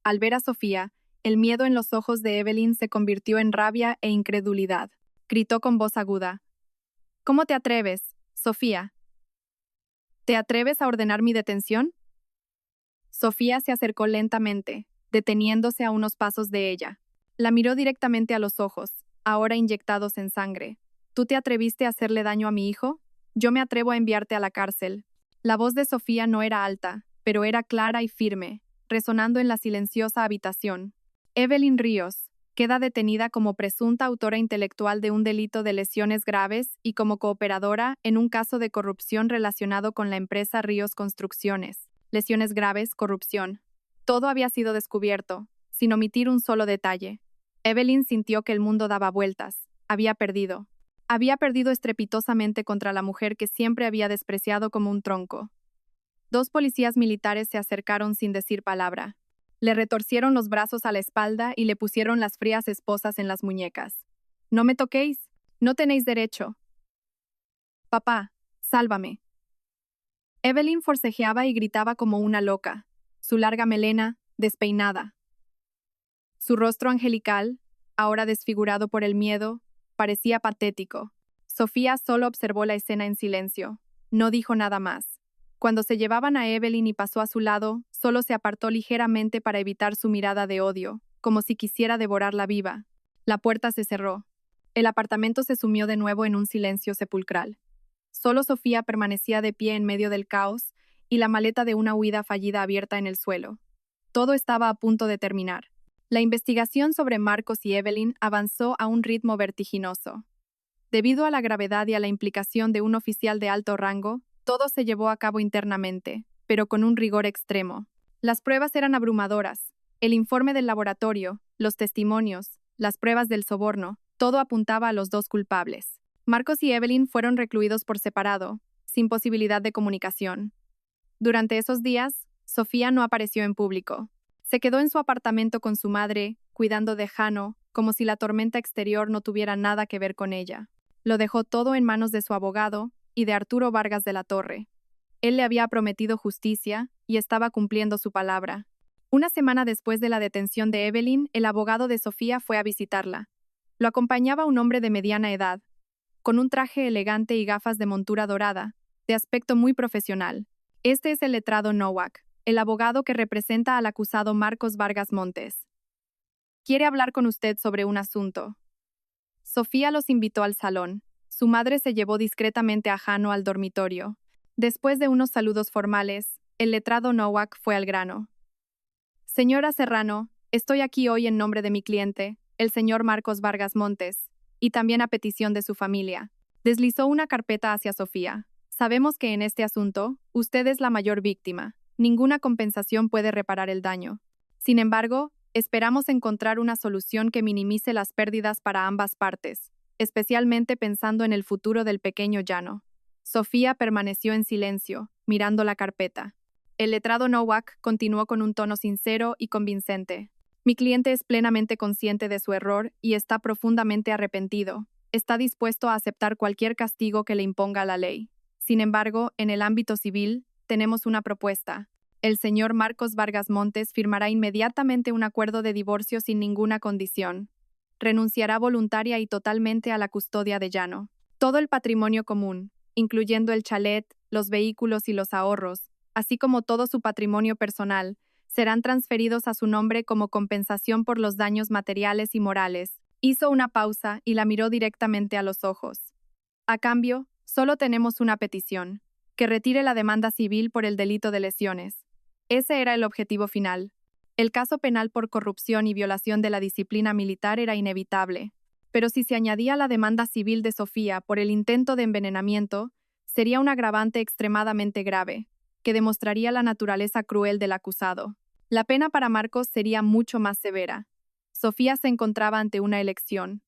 Al ver a Sofía, el miedo en los ojos de Evelyn se convirtió en rabia e incredulidad. Gritó con voz aguda. ¿Cómo te atreves, Sofía? ¿Te atreves a ordenar mi detención? Sofía se acercó lentamente, deteniéndose a unos pasos de ella. La miró directamente a los ojos, ahora inyectados en sangre. ¿Tú te atreviste a hacerle daño a mi hijo? Yo me atrevo a enviarte a la cárcel. La voz de Sofía no era alta, pero era clara y firme, resonando en la silenciosa habitación. Evelyn Ríos queda detenida como presunta autora intelectual de un delito de lesiones graves y como cooperadora en un caso de corrupción relacionado con la empresa Ríos Construcciones. Lesiones graves, corrupción. Todo había sido descubierto, sin omitir un solo detalle. Evelyn sintió que el mundo daba vueltas. Había perdido. Había perdido estrepitosamente contra la mujer que siempre había despreciado como un tronco. 2 policías militares se acercaron sin decir palabra. Le retorcieron los brazos a la espalda y le pusieron las frías esposas en las muñecas. «No me toquéis. No tenéis derecho. Papá, sálvame». Evelyn forcejeaba y gritaba como una loca, su larga melena, despeinada. Su rostro angelical, ahora desfigurado por el miedo, parecía patético. Sofía solo observó la escena en silencio. No dijo nada más. Cuando se llevaban a Evelyn y pasó a su lado, solo se apartó ligeramente para evitar su mirada de odio, como si quisiera devorarla viva. La puerta se cerró. El apartamento se sumió de nuevo en un silencio sepulcral. Solo Sofía permanecía de pie en medio del caos y la maleta de una huida fallida abierta en el suelo. Todo estaba a punto de terminar. La investigación sobre Marcos y Evelyn avanzó a un ritmo vertiginoso. Debido a la gravedad y a la implicación de un oficial de alto rango, todo se llevó a cabo internamente, pero con un rigor extremo. Las pruebas eran abrumadoras. El informe del laboratorio, los testimonios, las pruebas del soborno, todo apuntaba a los 2 culpables. Marcos y Evelyn fueron recluidos por separado, sin posibilidad de comunicación. Durante esos días, Sofía no apareció en público. Se quedó en su apartamento con su madre, cuidando de Jano, como si la tormenta exterior no tuviera nada que ver con ella. Lo dejó todo en manos de su abogado y de Arturo Vargas de la Torre. Él le había prometido justicia y estaba cumpliendo su palabra. Una semana después de la detención de Evelyn, el abogado de Sofía fue a visitarla. Lo acompañaba un hombre de mediana edad, con un traje elegante y gafas de montura dorada, de aspecto muy profesional. Este es el letrado Nowak, el abogado que representa al acusado Marcos Vargas Montes. Quiere hablar con usted sobre un asunto. Sofía los invitó al salón. Su madre se llevó discretamente a Jano al dormitorio. Después de unos saludos formales, el letrado Nowak fue al grano. Señora Serrano, estoy aquí hoy en nombre de mi cliente, el señor Marcos Vargas Montes, y también a petición de su familia. Deslizó una carpeta hacia Sofía. Sabemos que en este asunto, usted es la mayor víctima. Ninguna compensación puede reparar el daño. Sin embargo, esperamos encontrar una solución que minimice las pérdidas para ambas partes, especialmente pensando en el futuro del pequeño Llano. Sofía permaneció en silencio, mirando la carpeta. El letrado Nowak continuó con un tono sincero y convincente. Mi cliente es plenamente consciente de su error y está profundamente arrepentido. Está dispuesto a aceptar cualquier castigo que le imponga la ley. Sin embargo, en el ámbito civil, tenemos una propuesta. El señor Marcos Vargas Montes firmará inmediatamente un acuerdo de divorcio sin ninguna condición. Renunciará voluntaria y totalmente a la custodia de Llano. Todo el patrimonio común, incluyendo el chalet, los vehículos y los ahorros, así como todo su patrimonio personal, serán transferidos a su nombre como compensación por los daños materiales y morales. Hizo una pausa y la miró directamente a los ojos. A cambio, solo tenemos una petición: que retire la demanda civil por el delito de lesiones. Ese era el objetivo final. El caso penal por corrupción y violación de la disciplina militar era inevitable, pero si se añadía la demanda civil de Sofía por el intento de envenenamiento, sería un agravante extremadamente grave, que demostraría la naturaleza cruel del acusado. La pena para Marcos sería mucho más severa. Sofía se encontraba ante una elección.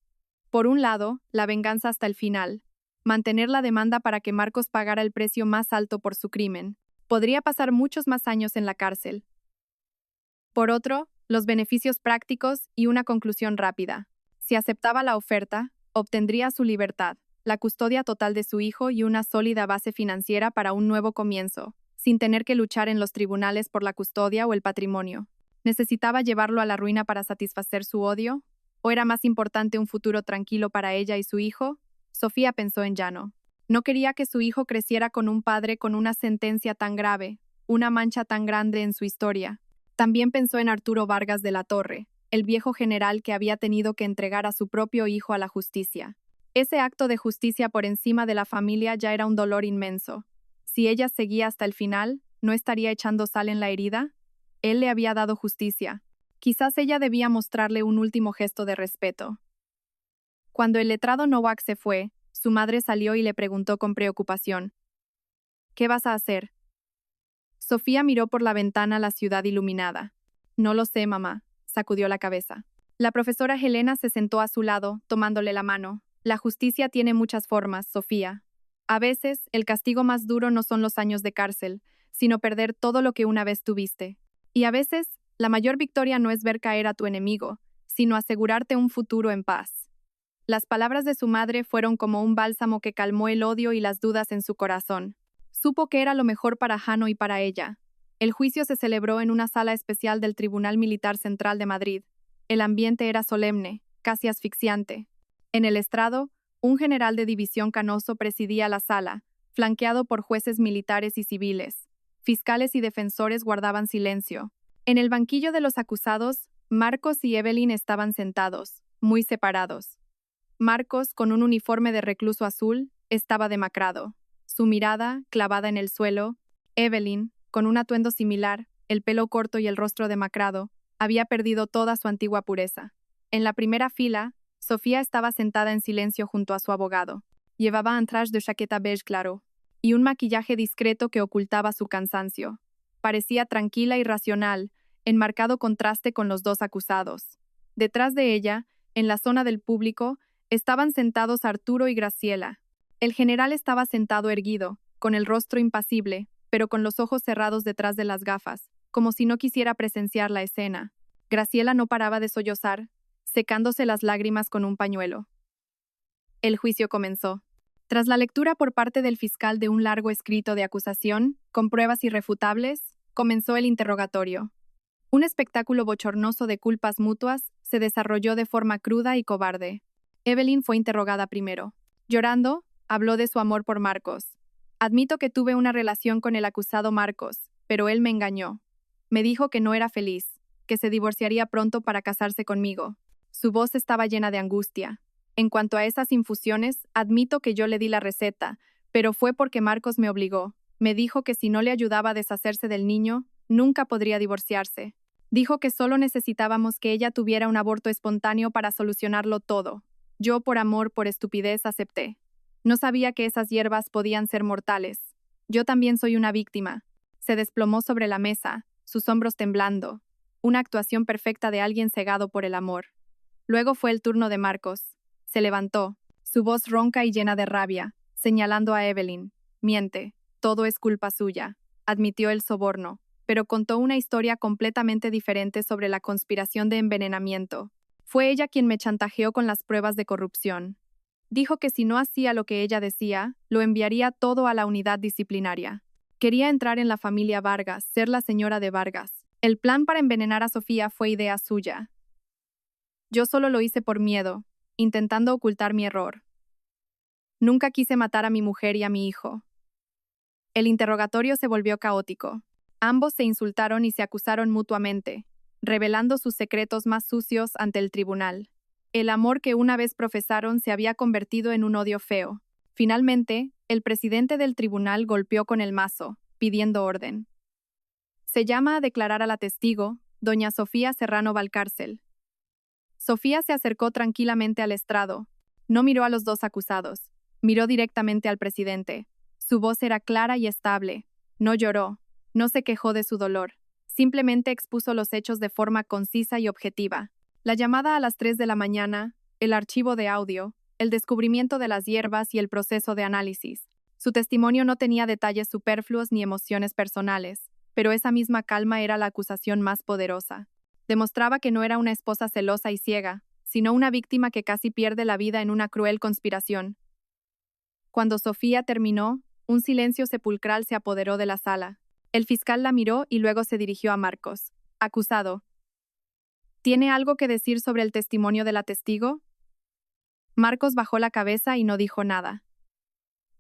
Por un lado, la venganza hasta el final, mantener la demanda para que Marcos pagara el precio más alto por su crimen. Podría pasar muchos más años en la cárcel. Por otro, los beneficios prácticos y una conclusión rápida. Si aceptaba la oferta, obtendría su libertad, la custodia total de su hijo y una sólida base financiera para un nuevo comienzo, sin tener que luchar en los tribunales por la custodia o el patrimonio. ¿Necesitaba llevarlo a la ruina para satisfacer su odio? ¿O era más importante un futuro tranquilo para ella y su hijo? Sofía pensó en Llano. No quería que su hijo creciera con un padre con una sentencia tan grave, una mancha tan grande en su historia. También pensó en Arturo Vargas de la Torre, el viejo general que había tenido que entregar a su propio hijo a la justicia. Ese acto de justicia por encima de la familia ya era un dolor inmenso. Si ella seguía hasta el final, ¿no estaría echando sal en la herida? Él le había dado justicia. Quizás ella debía mostrarle un último gesto de respeto. Cuando el letrado Nowak se fue, su madre salió y le preguntó con preocupación: ¿Qué vas a hacer? Sofía miró por la ventana la ciudad iluminada. No lo sé, mamá, sacudió la cabeza. La profesora Helena se sentó a su lado, tomándole la mano. La justicia tiene muchas formas, Sofía. A veces, el castigo más duro no son los años de cárcel, sino perder todo lo que una vez tuviste. Y a veces, la mayor victoria no es ver caer a tu enemigo, sino asegurarte un futuro en paz. Las palabras de su madre fueron como un bálsamo que calmó el odio y las dudas en su corazón. Supo que era lo mejor para Jano y para ella. El juicio se celebró en una sala especial del Tribunal Militar Central de Madrid. El ambiente era solemne, casi asfixiante. En el estrado, un general de división canoso presidía la sala, flanqueado por jueces militares y civiles. Fiscales y defensores guardaban silencio. En el banquillo de los acusados, Marcos y Evelyn estaban sentados, muy separados. Marcos, con un uniforme de recluso azul, estaba demacrado, su mirada clavada en el suelo. Evelyn, con un atuendo similar, el pelo corto y el rostro demacrado, había perdido toda su antigua pureza. En la primera fila, Sofía estaba sentada en silencio junto a su abogado. Llevaba un traje de chaqueta beige claro y un maquillaje discreto que ocultaba su cansancio. Parecía tranquila y racional, en marcado contraste con los dos acusados. Detrás de ella, en la zona del público, estaban sentados Arturo y Graciela. El general estaba sentado erguido, con el rostro impasible, pero con los ojos cerrados detrás de las gafas, como si no quisiera presenciar la escena. Graciela no paraba de sollozar, secándose las lágrimas con un pañuelo. El juicio comenzó. Tras la lectura por parte del fiscal de un largo escrito de acusación, con pruebas irrefutables, comenzó el interrogatorio. Un espectáculo bochornoso de culpas mutuas se desarrolló de forma cruda y cobarde. Evelyn fue interrogada primero. Llorando, habló de su amor por Marcos. Admito que tuve una relación con el acusado Marcos, pero él me engañó. Me dijo que no era feliz, que se divorciaría pronto para casarse conmigo. Su voz estaba llena de angustia. En cuanto a esas infusiones, admito que yo le di la receta, pero fue porque Marcos me obligó. Me dijo que si no le ayudaba a deshacerse del niño, nunca podría divorciarse. Dijo que solo necesitábamos que ella tuviera un aborto espontáneo para solucionarlo todo. Yo, por amor, por estupidez, acepté. No sabía que esas hierbas podían ser mortales. Yo también soy una víctima. Se desplomó sobre la mesa, sus hombros temblando. Una actuación perfecta de alguien cegado por el amor. Luego fue el turno de Marcos. Se levantó, su voz ronca y llena de rabia, señalando a Evelyn. Miente, todo es culpa suya. Admitió el soborno, pero contó una historia completamente diferente sobre la conspiración de envenenamiento. Fue ella quien me chantajeó con las pruebas de corrupción. Dijo que si no hacía lo que ella decía, lo enviaría todo a la unidad disciplinaria. Quería entrar en la familia Vargas, ser la señora de Vargas. El plan para envenenar a Sofía fue idea suya. Yo solo lo hice por miedo, intentando ocultar mi error. Nunca quise matar a mi mujer y a mi hijo. El interrogatorio se volvió caótico. Ambos se insultaron y se acusaron mutuamente, revelando sus secretos más sucios ante el tribunal. El amor que una vez profesaron se había convertido en un odio feo. Finalmente, el presidente del tribunal golpeó con el mazo, pidiendo orden. Se llama a declarar a la testigo, doña Sofía Serrano Valcárcel. Sofía se acercó tranquilamente al estrado. No miró a los dos acusados. Miró directamente al presidente. Su voz era clara y estable. No lloró. No se quejó de su dolor. Simplemente expuso los hechos de forma concisa y objetiva. La llamada a las 3 de la mañana, el archivo de audio, el descubrimiento de las hierbas y el proceso de análisis. Su testimonio no tenía detalles superfluos ni emociones personales, pero esa misma calma era la acusación más poderosa. Demostraba que no era una esposa celosa y ciega, sino una víctima que casi pierde la vida en una cruel conspiración. Cuando Sofía terminó, un silencio sepulcral se apoderó de la sala. El fiscal la miró y luego se dirigió a Marcos. Acusado. ¿Tiene algo que decir sobre el testimonio de la testigo? Marcos bajó la cabeza y no dijo nada.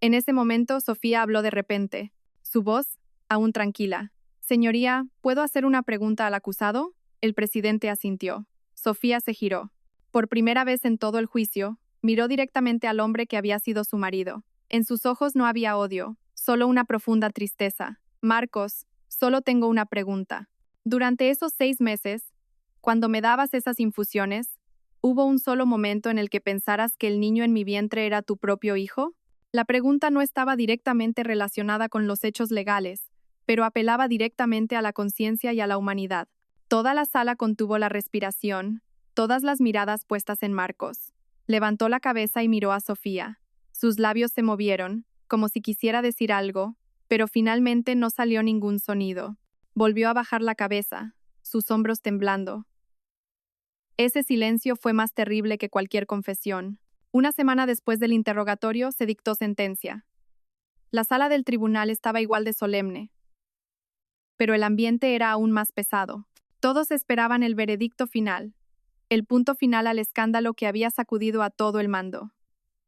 En ese momento, Sofía habló de repente. Su voz, aún tranquila. Señoría, ¿puedo hacer una pregunta al acusado? El presidente asintió. Sofía se giró. Por primera vez en todo el juicio, miró directamente al hombre que había sido su marido. En sus ojos no había odio, solo una profunda tristeza. Marcos, solo tengo una pregunta. Durante esos 6 meses, cuando me dabas esas infusiones, ¿hubo un solo momento en el que pensaras que el niño en mi vientre era tu propio hijo? La pregunta no estaba directamente relacionada con los hechos legales, pero apelaba directamente a la conciencia y a la humanidad. Toda la sala contuvo la respiración, todas las miradas puestas en Marcos. Levantó la cabeza y miró a Sofía. Sus labios se movieron, como si quisiera decir algo, pero finalmente no salió ningún sonido. Volvió a bajar la cabeza, sus hombros temblando. Ese silencio fue más terrible que cualquier confesión. Una semana después del interrogatorio se dictó sentencia. La sala del tribunal estaba igual de solemne, pero el ambiente era aún más pesado. Todos esperaban el veredicto final, el punto final al escándalo que había sacudido a todo el mando.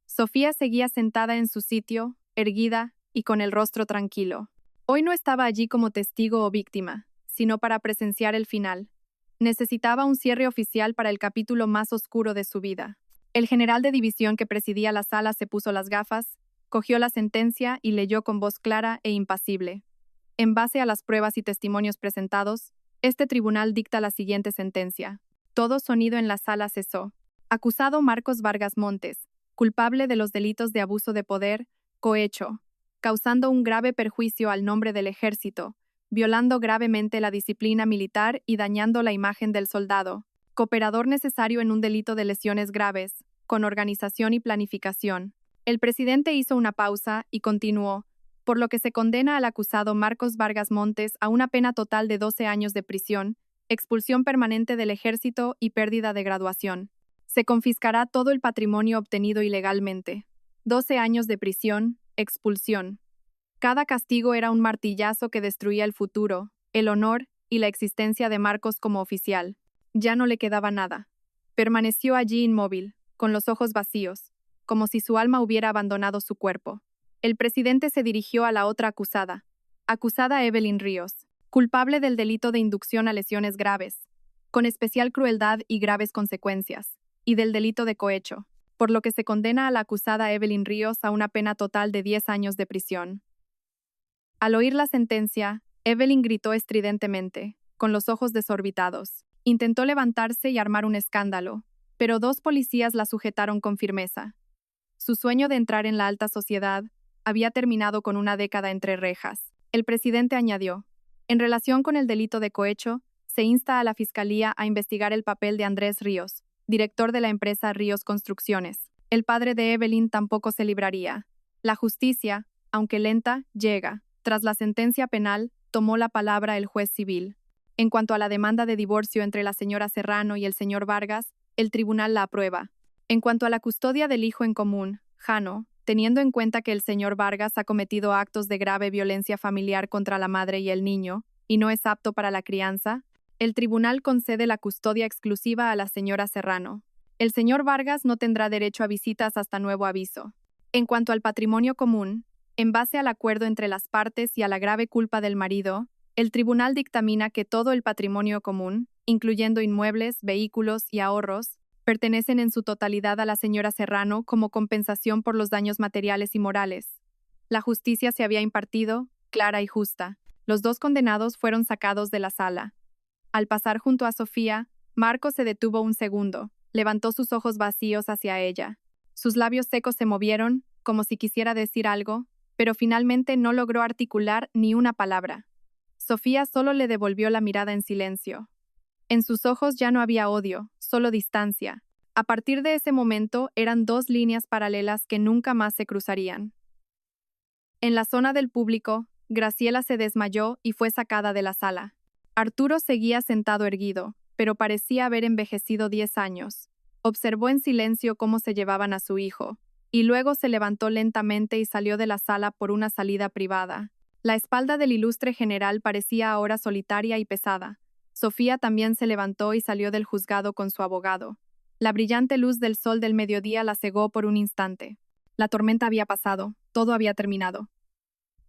Sofía seguía sentada en su sitio, erguida y con el rostro tranquilo. Hoy no estaba allí como testigo o víctima, sino para presenciar el final. Necesitaba un cierre oficial para el capítulo más oscuro de su vida. El general de división que presidía la sala se puso las gafas, cogió la sentencia y leyó con voz clara e impasible. En base a las pruebas y testimonios presentados, este tribunal dicta la siguiente sentencia. Todo sonido en la sala cesó. Acusado Marcos Vargas Montes, culpable de los delitos de abuso de poder, cohecho, causando un grave perjuicio al nombre del ejército, violando gravemente la disciplina militar y dañando la imagen del soldado, cooperador necesario en un delito de lesiones graves, con organización y planificación. El presidente hizo una pausa y continuó, por lo que se condena al acusado Marcos Vargas Montes a una pena total de 12 años de prisión expulsión permanente del ejército y pérdida de graduación. Se confiscará todo el patrimonio obtenido ilegalmente. 12 años de prisión, expulsión. Cada castigo era un martillazo que destruía el futuro, el honor y la existencia de Marcos como oficial. Ya no le quedaba nada. Permaneció allí inmóvil, con los ojos vacíos, como si su alma hubiera abandonado su cuerpo. El presidente se dirigió a la otra acusada Evelyn Ríos, culpable del delito de inducción a lesiones graves, con especial crueldad y graves consecuencias, y del delito de cohecho, por lo que se condena a la acusada Evelyn Ríos a una pena total de 10 años de prisión. Al oír la sentencia, Evelyn gritó estridentemente, con los ojos desorbitados. Intentó levantarse y armar un escándalo, pero 2 policías la sujetaron con firmeza. Su sueño de entrar en la alta sociedad había terminado con una década entre rejas. El presidente añadió: en relación con el delito de cohecho, se insta a la Fiscalía a investigar el papel de Andrés Ríos, director de la empresa Ríos Construcciones. El padre de Evelyn tampoco se libraría. La justicia, aunque lenta, llega. Tras la sentencia penal, tomó la palabra el juez civil. En cuanto a la demanda de divorcio entre la señora Serrano y el señor Vargas, el tribunal la aprueba. En cuanto a la custodia del hijo en común, Jano, teniendo en cuenta que el señor Vargas ha cometido actos de grave violencia familiar contra la madre y el niño, y no es apto para la crianza, el tribunal concede la custodia exclusiva a la señora Serrano. El señor Vargas no tendrá derecho a visitas hasta nuevo aviso. En cuanto al patrimonio común, en base al acuerdo entre las partes y a la grave culpa del marido, el tribunal dictamina que todo el patrimonio común, incluyendo inmuebles, vehículos y ahorros, pertenecen en su totalidad a la señora Serrano como compensación por los daños materiales y morales. La justicia se había impartido, clara y justa. Los 2 condenados fueron sacados de la sala. Al pasar junto a Sofía, Marco se detuvo un segundo, levantó sus ojos vacíos hacia ella. Sus labios secos se movieron, como si quisiera decir algo, pero finalmente no logró articular ni una palabra. Sofía solo le devolvió la mirada en silencio. En sus ojos ya no había odio, solo distancia. A partir de ese momento eran 2 líneas paralelas que nunca más se cruzarían. En la zona del público, Graciela se desmayó y fue sacada de la sala. Arturo seguía sentado erguido, pero parecía haber envejecido 10 años. Observó en silencio cómo se llevaban a su hijo, y luego se levantó lentamente y salió de la sala por una salida privada. La espalda del ilustre general parecía ahora solitaria y pesada. Sofía también se levantó y salió del juzgado con su abogado. La brillante luz del sol del mediodía la cegó por un instante. La tormenta había pasado, todo había terminado.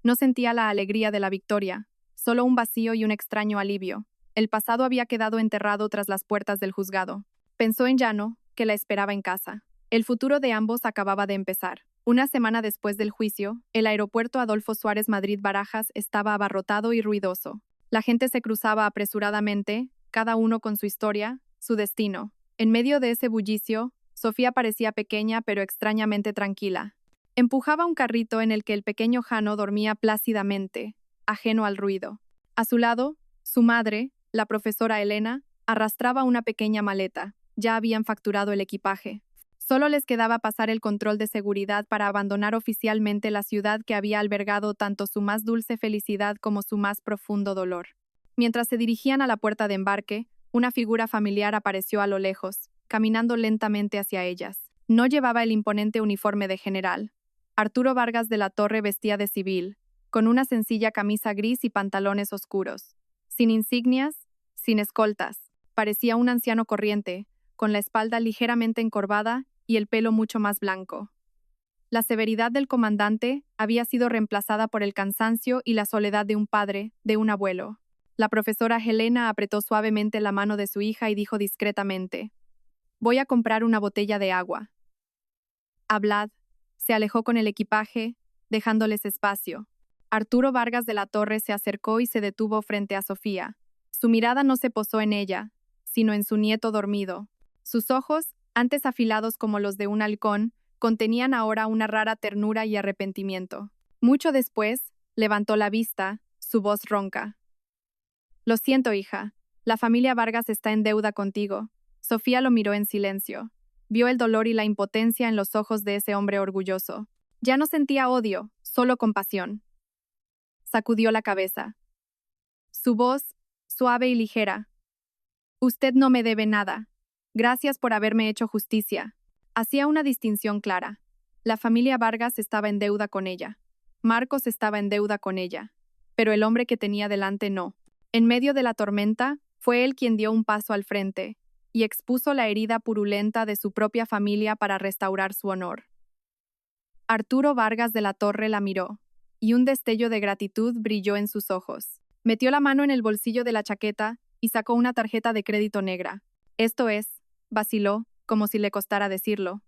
No sentía la alegría de la victoria, solo un vacío y un extraño alivio. El pasado había quedado enterrado tras las puertas del juzgado. Pensó en Llano, que la esperaba en casa. El futuro de ambos acababa de empezar. Una semana después del juicio, el aeropuerto Adolfo Suárez Madrid-Barajas estaba abarrotado y ruidoso. La gente se cruzaba apresuradamente, cada uno con su historia, su destino. En medio de ese bullicio, Sofía parecía pequeña pero extrañamente tranquila. Empujaba un carrito en el que el pequeño Jano dormía plácidamente, ajeno al ruido. A su lado, su madre, la profesora Elena, arrastraba una pequeña maleta. Ya habían facturado el equipaje. Solo les quedaba pasar el control de seguridad para abandonar oficialmente la ciudad que había albergado tanto su más dulce felicidad como su más profundo dolor. Mientras se dirigían a la puerta de embarque, una figura familiar apareció a lo lejos, caminando lentamente hacia ellas. No llevaba el imponente uniforme de general. Arturo Vargas de la Torre vestía de civil, con una sencilla camisa gris y pantalones oscuros. Sin insignias, sin escoltas. Parecía un anciano corriente, con la espalda ligeramente encorvada y el pelo mucho más blanco. La severidad del comandante había sido reemplazada por el cansancio y la soledad de un padre, de un abuelo. La profesora Helena apretó suavemente la mano de su hija y dijo discretamente: «Voy a comprar una botella de agua». Hablad. Se alejó con el equipaje, dejándoles espacio. Arturo Vargas de la Torre se acercó y se detuvo frente a Sofía. Su mirada no se posó en ella, sino en su nieto dormido. Sus ojos, antes afilados como los de un halcón, contenían ahora una rara ternura y arrepentimiento. Mucho después, levantó la vista, su voz ronca. «Lo siento, hija. La familia Vargas está en deuda contigo». Sofía lo miró en silencio. Vio el dolor y la impotencia en los ojos de ese hombre orgulloso. Ya no sentía odio, solo compasión. Sacudió la cabeza. Su voz, suave y ligera, Usted no me debe nada. Gracias por haberme hecho justicia. Hacía una distinción clara. La familia Vargas estaba en deuda con ella. Marcos estaba en deuda con ella. Pero el hombre que tenía delante no. En medio de la tormenta, fue él quien dio un paso al frente y expuso la herida purulenta de su propia familia para restaurar su honor. Arturo Vargas de la Torre la miró, y un destello de gratitud brilló en sus ojos. Metió la mano en el bolsillo de la chaqueta y sacó una tarjeta de crédito negra. Esto es, vaciló, como si le costara decirlo.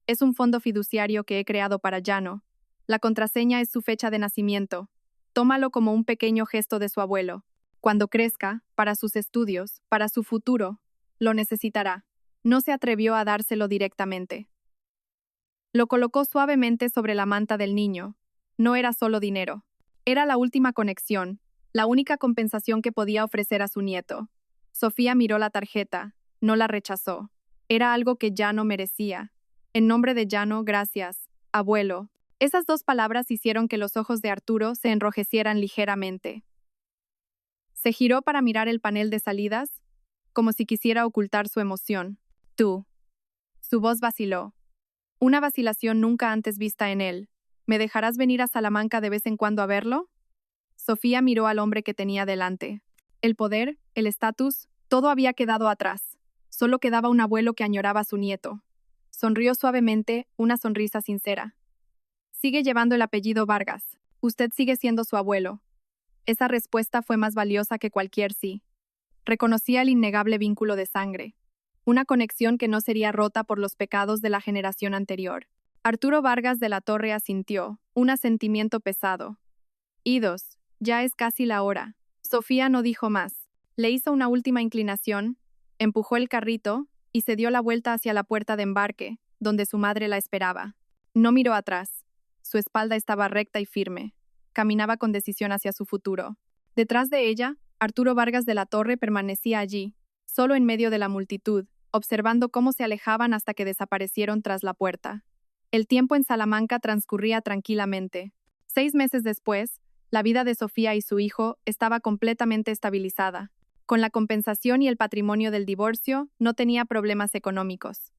Es un fondo fiduciario que he creado para Llano. La contraseña es su fecha de nacimiento. Tómalo como un pequeño gesto de su abuelo. Cuando crezca, para sus estudios, para su futuro, lo necesitará. No se atrevió a dárselo directamente. Lo colocó suavemente sobre la manta del niño. No era solo dinero. Era la última conexión, la única compensación que podía ofrecer a su nieto. Sofía miró la tarjeta. No la rechazó. Era algo que Llano merecía. En nombre de Llano, gracias, abuelo. Esas dos palabras hicieron que los ojos de Arturo se enrojecieran ligeramente. Se giró para mirar el panel de salidas, como si quisiera ocultar su emoción. Tú. Su voz vaciló. Una vacilación nunca antes vista en él. ¿Me dejarás venir a Salamanca de vez en cuando a verlo? Sofía miró al hombre que tenía delante. El poder, el estatus, todo había quedado atrás. Solo quedaba un abuelo que añoraba a su nieto. Sonrió suavemente, una sonrisa sincera. Sigue llevando el apellido Vargas. Usted sigue siendo su abuelo. Esa respuesta fue más valiosa que cualquier sí. Reconocía el innegable vínculo de sangre. Una conexión que no sería rota por los pecados de la generación anterior. Arturo Vargas de la Torre asintió, un asentimiento pesado. Idos, ya es casi la hora. Sofía no dijo más. Le hizo una última inclinación, empujó el carrito y se dio la vuelta hacia la puerta de embarque, donde su madre la esperaba. No miró atrás. Su espalda estaba recta y firme. Caminaba con decisión hacia su futuro. Detrás de ella, Arturo Vargas de la Torre permanecía allí, solo en medio de la multitud, observando cómo se alejaban hasta que desaparecieron tras la puerta. El tiempo en Salamanca transcurría tranquilamente. 6 meses después, la vida de Sofía y su hijo estaba completamente estabilizada. Con la compensación y el patrimonio del divorcio, no tenía problemas económicos.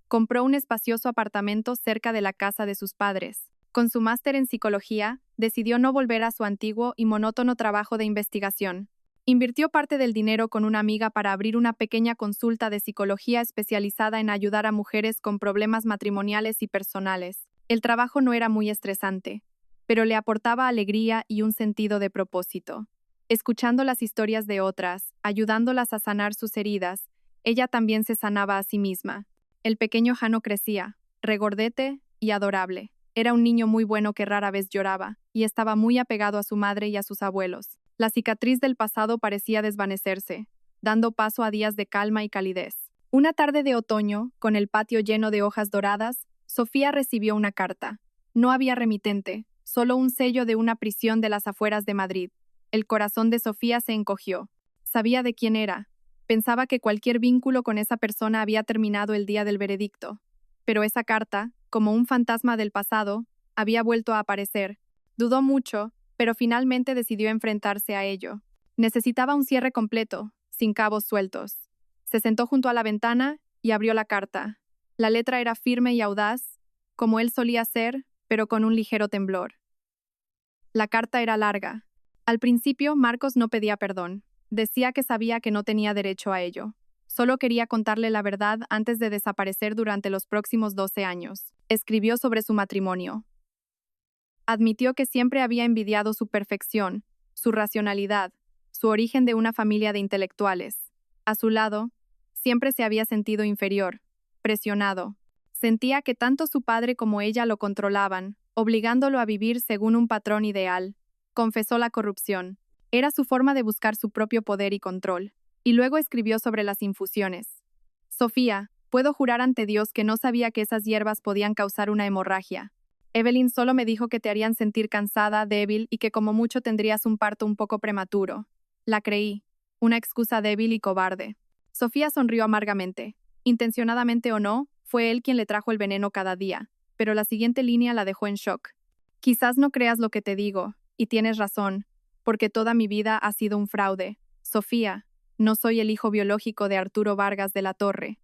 Compró un espacioso apartamento cerca de la casa de sus padres. Con su máster en psicología, decidió no volver a su antiguo y monótono trabajo de investigación. Invirtió parte del dinero con una amiga para abrir una pequeña consulta de psicología especializada en ayudar a mujeres con problemas matrimoniales y personales. El trabajo no era muy estresante, pero le aportaba alegría y un sentido de propósito. Escuchando las historias de otras, ayudándolas a sanar sus heridas, ella también se sanaba a sí misma. El pequeño Jano crecía, regordete y adorable. Era un niño muy bueno que rara vez lloraba, y estaba muy apegado a su madre y a sus abuelos. La cicatriz del pasado parecía desvanecerse, dando paso a días de calma y calidez. Una tarde de otoño, con el patio lleno de hojas doradas, Sofía recibió una carta. No había remitente, solo un sello de una prisión de las afueras de Madrid. El corazón de Sofía se encogió. Sabía de quién era. Pensaba que cualquier vínculo con esa persona había terminado el día del veredicto. Pero esa carta, como un fantasma del pasado, había vuelto a aparecer. Dudó mucho, pero finalmente decidió enfrentarse a ello. Necesitaba un cierre completo, sin cabos sueltos. Se sentó junto a la ventana y abrió la carta. La letra era firme y audaz, como él solía ser, pero con un ligero temblor. La carta era larga. Al principio, Marcos no pedía perdón. Decía que sabía que no tenía derecho a ello. Solo quería contarle la verdad antes de desaparecer durante los próximos 12 años. Escribió sobre su matrimonio. Admitió que siempre había envidiado su perfección, su racionalidad, su origen de una familia de intelectuales. A su lado, siempre se había sentido inferior, presionado. Sentía que tanto su padre como ella lo controlaban, obligándolo a vivir según un patrón ideal. Confesó la corrupción. Era su forma de buscar su propio poder y control. Y luego escribió sobre las infusiones. Sofía, puedo jurar ante Dios que no sabía que esas hierbas podían causar una hemorragia. Evelyn solo me dijo que te harían sentir cansada, débil y que como mucho tendrías un parto un poco prematuro. La creí. Una excusa débil y cobarde. Sofía sonrió amargamente. Intencionadamente o no, fue él quien le trajo el veneno cada día, pero la siguiente línea la dejó en shock. Quizás no creas lo que te digo, y tienes razón, porque toda mi vida ha sido un fraude. Sofía, No soy el hijo biológico de Arturo Vargas de la Torre.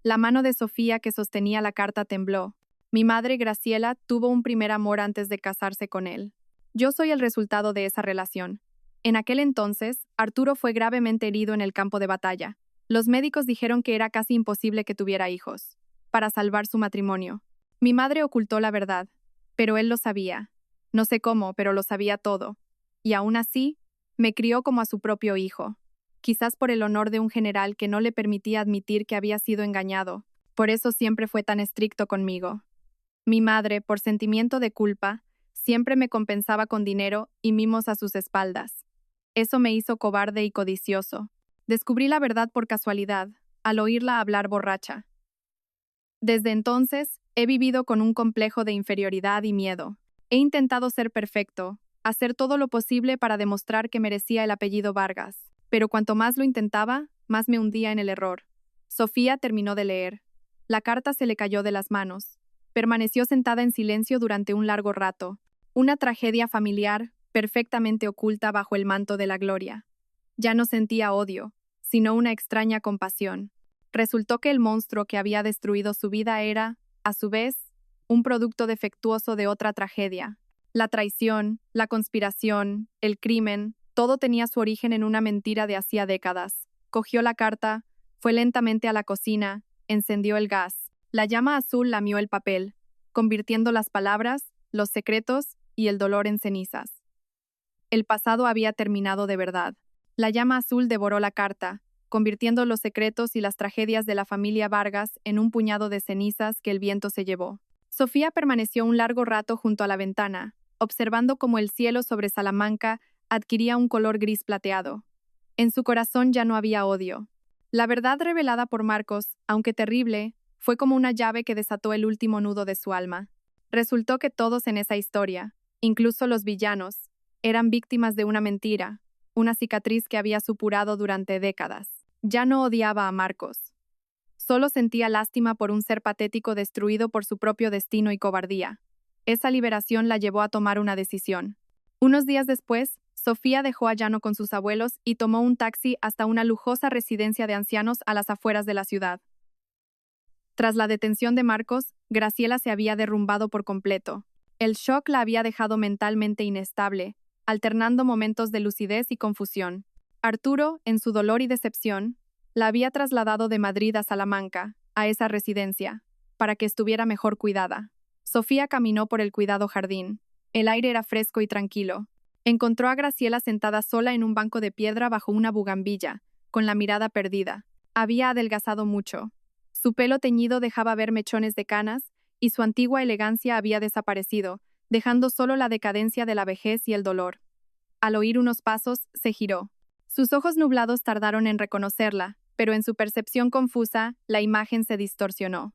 La mano de Sofía que sostenía la carta tembló. Mi madre, Graciela, tuvo un primer amor antes de casarse con él. Yo soy el resultado de esa relación. En aquel entonces, Arturo fue gravemente herido en el campo de batalla. Los médicos dijeron que era casi imposible que tuviera hijos, para salvar su matrimonio. Mi madre ocultó la verdad, pero él lo sabía. No sé cómo, pero lo sabía todo. Y aún así, me crió como a su propio hijo. Quizás por el honor de un general que no le permitía admitir que había sido engañado. Por eso siempre fue tan estricto conmigo. Mi madre, por sentimiento de culpa, siempre me compensaba con dinero y mimos a sus espaldas. Eso me hizo cobarde y codicioso. Descubrí la verdad por casualidad, al oírla hablar borracha. Desde entonces, he vivido con un complejo de inferioridad y miedo. He intentado ser perfecto, hacer todo lo posible para demostrar que merecía el apellido Vargas, pero cuanto más lo intentaba, más me hundía en el error. Sofía terminó de leer. La carta se le cayó de las manos. Permaneció sentada en silencio durante un largo rato. Una tragedia familiar, perfectamente oculta bajo el manto de la gloria. Ya no sentía odio, sino una extraña compasión. Resultó que el monstruo que había destruido su vida era, a su vez, un producto defectuoso de otra tragedia. La traición, la conspiración, el crimen, todo tenía su origen en una mentira de hacía décadas. Cogió la carta, fue lentamente a la cocina, encendió el gas. La llama azul lamió el papel, convirtiendo las palabras, los secretos y el dolor en cenizas. El pasado había terminado de verdad. La llama azul devoró la carta, convirtiendo los secretos y las tragedias de la familia Vargas en un puñado de cenizas que el viento se llevó. Sofía permaneció un largo rato junto a la ventana, observando cómo el cielo sobre Salamanca adquiría un color gris plateado. En su corazón ya no había odio. La verdad revelada por Marcos, aunque terrible, fue como una llave que desató el último nudo de su alma. Resultó que todos en esa historia, incluso los villanos, eran víctimas de una mentira, una cicatriz que había supurado durante décadas. Ya no odiaba a Marcos. Solo sentía lástima por un ser patético destruido por su propio destino y cobardía. Esa liberación la llevó a tomar una decisión. Unos días después, Sofía dejó a Llano con sus abuelos y tomó un taxi hasta una lujosa residencia de ancianos a las afueras de la ciudad. Tras la detención de Marcos, Graciela se había derrumbado por completo. El shock la había dejado mentalmente inestable, alternando momentos de lucidez y confusión. Arturo, en su dolor y decepción, la había trasladado de Madrid a Salamanca, a esa residencia, para que estuviera mejor cuidada. Sofía caminó por el cuidado jardín. El aire era fresco y tranquilo. Encontró a Graciela sentada sola en un banco de piedra bajo una bugambilla, con la mirada perdida. Había adelgazado mucho. Su pelo teñido dejaba ver mechones de canas, y su antigua elegancia había desaparecido, dejando solo la decadencia de la vejez y el dolor. Al oír unos pasos, se giró. Sus ojos nublados tardaron en reconocerla, pero en su percepción confusa, la imagen se distorsionó.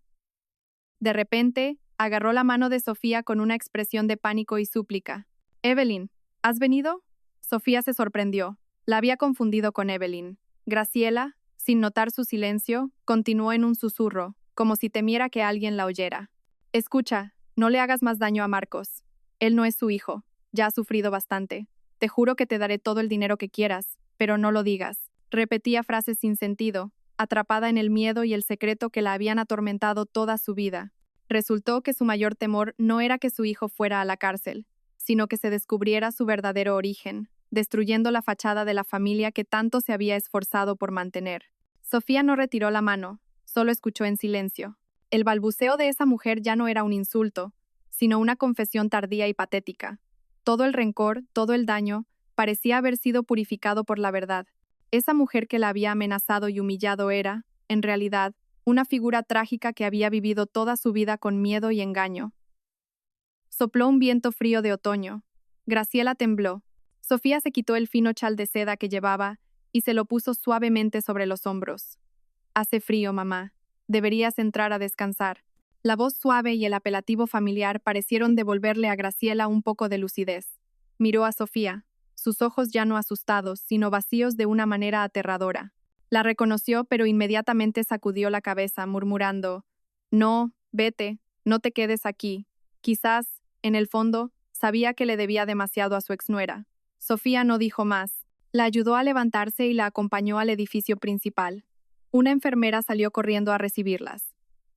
De repente, agarró la mano de Sofía con una expresión de pánico y súplica. «Evelyn, ¿has venido?» Sofía se sorprendió. La había confundido con Evelyn. Graciela, sin notar su silencio, continuó en un susurro, como si temiera que alguien la oyera. «Escucha, no le hagas más daño a Marcos. Él no es su hijo. Ya ha sufrido bastante. Te juro que te daré todo el dinero que quieras, pero no lo digas». Repetía frases sin sentido, atrapada en el miedo y el secreto que la habían atormentado toda su vida. Resultó que su mayor temor no era que su hijo fuera a la cárcel, sino que se descubriera su verdadero origen, destruyendo la fachada de la familia que tanto se había esforzado por mantener. Sofía no retiró la mano, solo escuchó en silencio. El balbuceo de esa mujer ya no era un insulto, sino una confesión tardía y patética. Todo el rencor, todo el daño, parecía haber sido purificado por la verdad. Esa mujer que la había amenazado y humillado era, en realidad, una figura trágica que había vivido toda su vida con miedo y engaño. Sopló un viento frío de otoño. Graciela tembló. Sofía se quitó el fino chal de seda que llevaba y se lo puso suavemente sobre los hombros. «Hace frío, mamá. Deberías entrar a descansar». La voz suave y el apelativo familiar parecieron devolverle a Graciela un poco de lucidez. Miró a Sofía, sus ojos ya no asustados, sino vacíos de una manera aterradora. La reconoció, pero inmediatamente sacudió la cabeza, murmurando: «No, vete, no te quedes aquí». Quizás, en el fondo, sabía que le debía demasiado a su exnuera. Sofía no dijo más. La ayudó a levantarse y la acompañó al edificio principal. Una enfermera salió corriendo a recibirlas.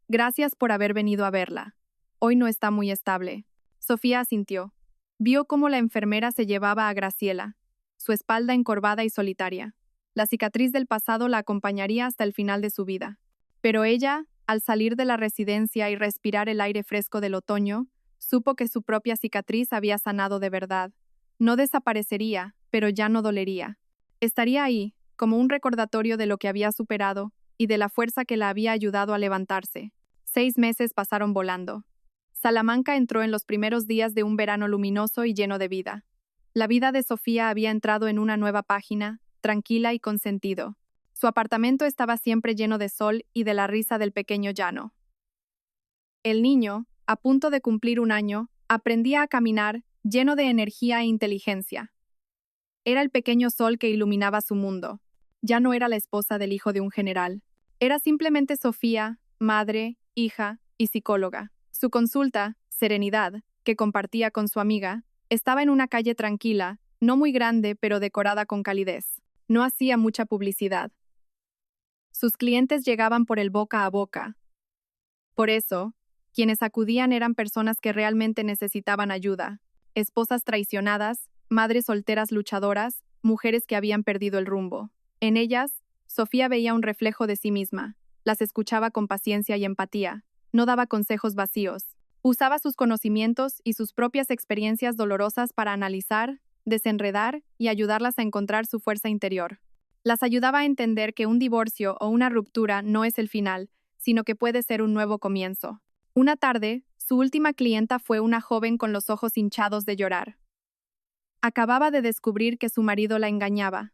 Gracias por haber venido a verla. Hoy no está muy estable. Sofía asintió. Vio cómo la enfermera se llevaba a Graciela, su espalda encorvada y solitaria. La cicatriz del pasado la acompañaría hasta el final de su vida. Pero ella, al salir de la residencia y respirar el aire fresco del otoño, supo que su propia cicatriz había sanado de verdad. No desaparecería, pero ya no dolería. Estaría ahí, como un recordatorio de lo que había superado y de la fuerza que la había ayudado a levantarse. 6 meses pasaron volando. Salamanca entró en los primeros días de un verano luminoso y lleno de vida. La vida de Sofía había entrado en una nueva página, tranquila y con sentido. Su apartamento estaba siempre lleno de sol y de la risa del pequeño Llano. El niño, a punto de cumplir 1 año, aprendía a caminar, lleno de energía e inteligencia. Era el pequeño sol que iluminaba su mundo. Ya no era la esposa del hijo de un general. Era simplemente Sofía, madre, hija y psicóloga. Su consulta, Serenidad, que compartía con su amiga, estaba en una calle tranquila, no muy grande pero decorada con calidez. No hacía mucha publicidad. Sus clientes llegaban por el boca a boca. Por eso, quienes acudían eran personas que realmente necesitaban ayuda, esposas traicionadas, madres solteras luchadoras, mujeres que habían perdido el rumbo. En ellas, Sofía veía un reflejo de sí misma, las escuchaba con paciencia y empatía, no daba consejos vacíos, usaba sus conocimientos y sus propias experiencias dolorosas para analizar, desenredar y ayudarlas a encontrar su fuerza interior. Las ayudaba a entender que un divorcio o una ruptura no es el final, sino que puede ser un nuevo comienzo. Una tarde, su última clienta fue una joven con los ojos hinchados de llorar. Acababa de descubrir que su marido la engañaba.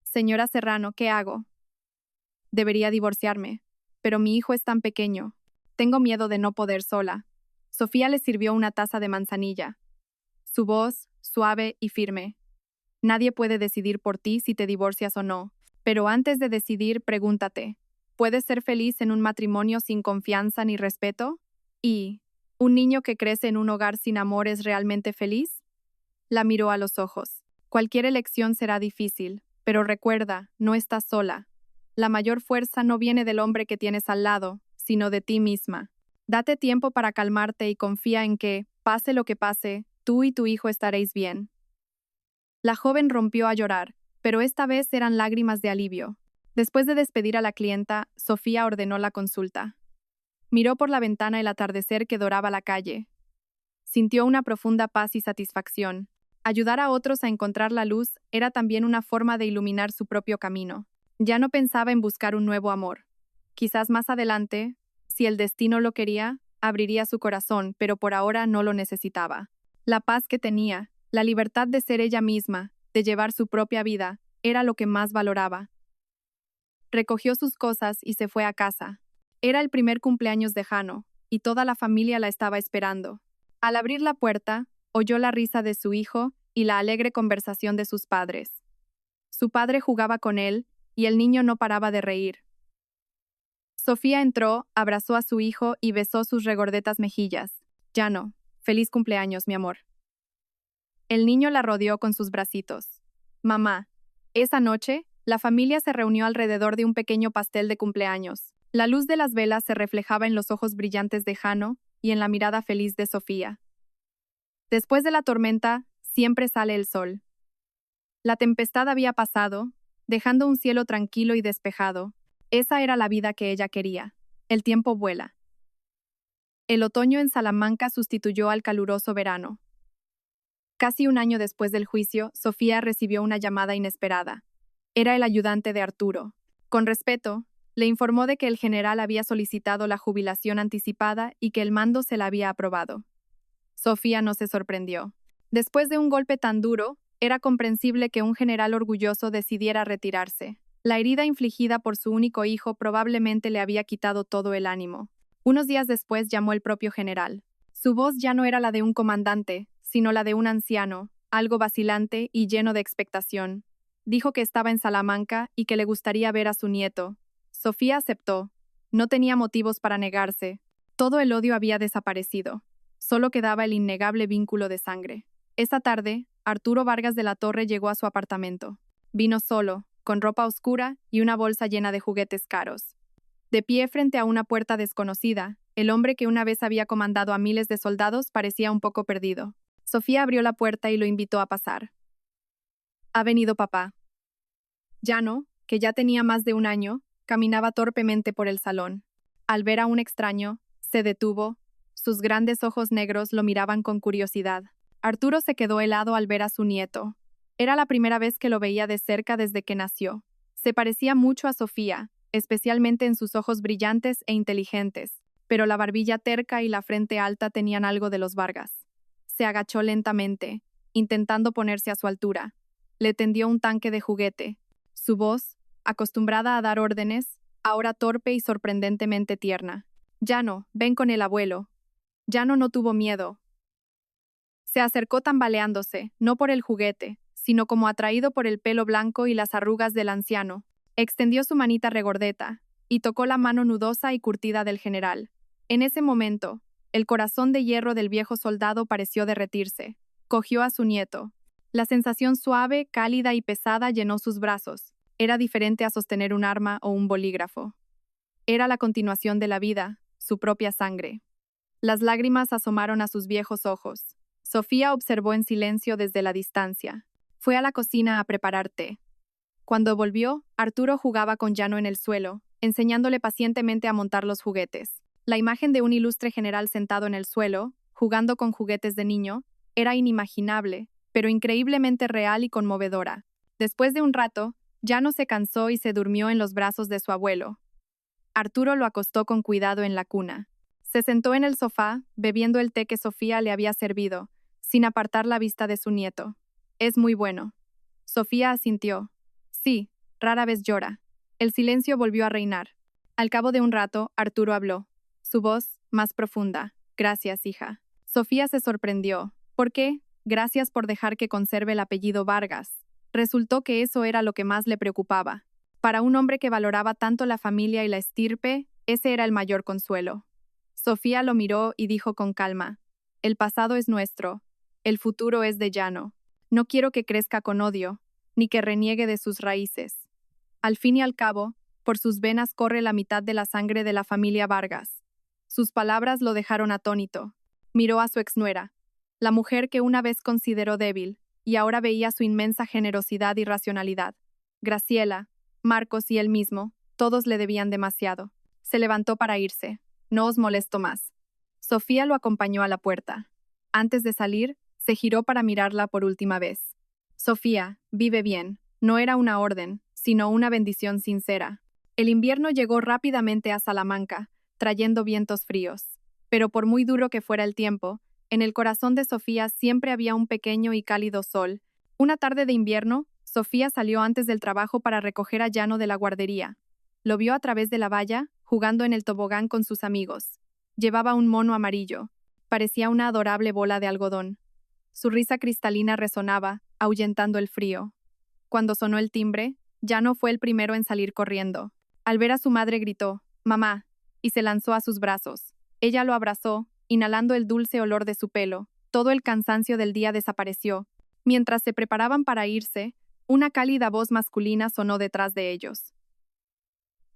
Señora Serrano, ¿qué hago? Debería divorciarme, pero mi hijo es tan pequeño. Tengo miedo de no poder sola. Sofía le sirvió una taza de manzanilla. Su voz, suave y firme. Nadie puede decidir por ti si te divorcias o no, pero antes de decidir, pregúntate, ¿puedes ser feliz en un matrimonio sin confianza ni respeto? ¿Y un niño que crece en un hogar sin amor es realmente feliz? La miró a los ojos. Cualquier elección será difícil, pero recuerda, no estás sola. La mayor fuerza no viene del hombre que tienes al lado, sino de ti misma. Date tiempo para calmarte y confía en que, pase lo que pase, tú y tu hijo estaréis bien. La joven rompió a llorar, pero esta vez eran lágrimas de alivio. Después de despedir a la clienta, Sofía ordenó la consulta. Miró por la ventana el atardecer que doraba la calle. Sintió una profunda paz y satisfacción. Ayudar a otros a encontrar la luz era también una forma de iluminar su propio camino. Ya no pensaba en buscar un nuevo amor. Quizás más adelante, si el destino lo quería, abriría su corazón, pero por ahora no lo necesitaba. La paz que tenía, la libertad de ser ella misma, de llevar su propia vida, era lo que más valoraba. Recogió sus cosas y se fue a casa. Era el primer cumpleaños de Jano, y toda la familia la estaba esperando. Al abrir la puerta, oyó la risa de su hijo y la alegre conversación de sus padres. Su padre jugaba con él, y el niño no paraba de reír. Sofía entró, abrazó a su hijo y besó sus regordetas mejillas. Llano, feliz cumpleaños, mi amor. El niño la rodeó con sus bracitos. Mamá. Esa noche, la familia se reunió alrededor de un pequeño pastel de cumpleaños. La luz de las velas se reflejaba en los ojos brillantes de Jano y en la mirada feliz de Sofía. Después de la tormenta, siempre sale el sol. La tempestad había pasado, dejando un cielo tranquilo y despejado. Esa era la vida que ella quería. El tiempo vuela. El otoño en Salamanca sustituyó al caluroso verano. Casi 1 año después del juicio, Sofía recibió una llamada inesperada. Era el ayudante de Arturo. Con respeto, le informó de que el general había solicitado la jubilación anticipada y que el mando se la había aprobado. Sofía no se sorprendió. Después de un golpe tan duro, era comprensible que un general orgulloso decidiera retirarse. La herida infligida por su único hijo probablemente le había quitado todo el ánimo. Unos días después llamó el propio general. Su voz ya no era la de un comandante, sino la de un anciano, algo vacilante y lleno de expectación. Dijo que estaba en Salamanca y que le gustaría ver a su nieto. Sofía aceptó. No tenía motivos para negarse. Todo el odio había desaparecido. Solo quedaba el innegable vínculo de sangre. Esa tarde, Arturo Vargas de la Torre llegó a su apartamento. vino solo, con ropa oscura y una bolsa llena de juguetes caros. De pie frente a una puerta desconocida, el hombre que una vez había comandado a miles de soldados parecía un poco perdido. Sofía abrió la puerta y lo invitó a pasar. Ha venido papá. Llano, que ya tenía más de un año, caminaba torpemente por el salón. Al ver a un extraño, se detuvo. Sus grandes ojos negros lo miraban con curiosidad. Arturo se quedó helado al ver a su nieto. Era la primera vez que lo veía de cerca desde que nació. Se parecía mucho a Sofía, especialmente en sus ojos brillantes e inteligentes, pero la barbilla terca y la frente alta tenían algo de los Vargas. Se agachó lentamente, intentando ponerse a su altura. Le tendió un tanque de juguete. Su voz, acostumbrada a dar órdenes, ahora torpe y sorprendentemente tierna. Llano, ven con el abuelo. Llano no tuvo miedo. Se acercó tambaleándose, no por el juguete, sino como atraído por el pelo blanco y las arrugas del anciano. Extendió su manita regordeta y tocó la mano nudosa y curtida del general. En ese momento, el corazón de hierro del viejo soldado pareció derretirse. Cogió a su nieto. La sensación suave, cálida y pesada llenó sus brazos. Era diferente a sostener un arma o un bolígrafo. Era la continuación de la vida, su propia sangre. Las lágrimas asomaron a sus viejos ojos. Sofía observó en silencio desde la distancia. Fue a la cocina a preparar té. Cuando volvió, Arturo jugaba con Llano en el suelo, enseñándole pacientemente a montar los juguetes. La imagen de un ilustre general sentado en el suelo, jugando con juguetes de niño, era inimaginable, pero increíblemente real y conmovedora. Después de un rato, Llano se cansó y se durmió en los brazos de su abuelo. Arturo lo acostó con cuidado en la cuna. Se sentó en el sofá, bebiendo el té que Sofía le había servido, sin apartar la vista de su nieto. Es muy bueno. Sofía asintió. Sí, rara vez llora. El silencio volvió a reinar. Al cabo de un rato, Arturo habló. Su voz, más profunda. Gracias, hija. Sofía se sorprendió. ¿Por qué? Gracias por dejar que conserve el apellido Vargas. Resultó que eso era lo que más le preocupaba. Para un hombre que valoraba tanto la familia y la estirpe, ese era el mayor consuelo. Sofía lo miró y dijo con calma. El pasado es nuestro. El futuro es de Llano. No quiero que crezca con odio, ni que reniegue de sus raíces. Al fin y al cabo, por sus venas corre la mitad de la sangre de la familia Vargas. Sus palabras lo dejaron atónito. Miró a su exnuera, la mujer que una vez consideró débil, y ahora veía su inmensa generosidad y racionalidad. Graciela, Marcos y él mismo, todos le debían demasiado. Se levantó para irse. No os molesto más. Sofía lo acompañó a la puerta. Antes de salir, se giró para mirarla por última vez. Sofía, vive bien. No era una orden, sino una bendición sincera. El invierno llegó rápidamente a Salamanca, trayendo vientos fríos. Pero por muy duro que fuera el tiempo, en el corazón de Sofía siempre había un pequeño y cálido sol. Una tarde de invierno, Sofía salió antes del trabajo para recoger a Llano de la guardería. Lo vio a través de la valla, jugando en el tobogán con sus amigos. Llevaba un mono amarillo. Parecía una adorable bola de algodón. Su risa cristalina resonaba, ahuyentando el frío. Cuando sonó el timbre, Llano fue el primero en salir corriendo. Al ver a su madre gritó, «Mamá», y se lanzó a sus brazos. Ella lo abrazó, inhalando el dulce olor de su pelo. Todo el cansancio del día desapareció. Mientras se preparaban para irse, una cálida voz masculina sonó detrás de ellos.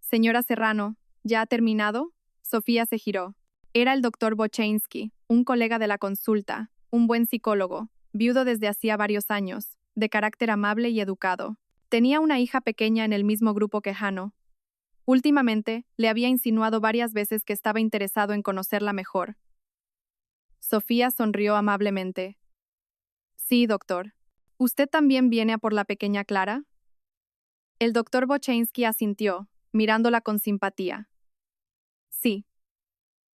«Señora Serrano, ¿ya ha terminado?» Sofía se giró. Era el doctor Bochensky, un colega de la consulta, un buen psicólogo, viudo desde hacía varios años, de carácter amable y educado. Tenía una hija pequeña en el mismo grupo que Jano. Últimamente, le había insinuado varias veces que estaba interesado en conocerla mejor. Sofía sonrió amablemente. «Sí, doctor. ¿Usted también viene a por la pequeña Clara?» El doctor Bochensky asintió, mirándola con simpatía. «Sí.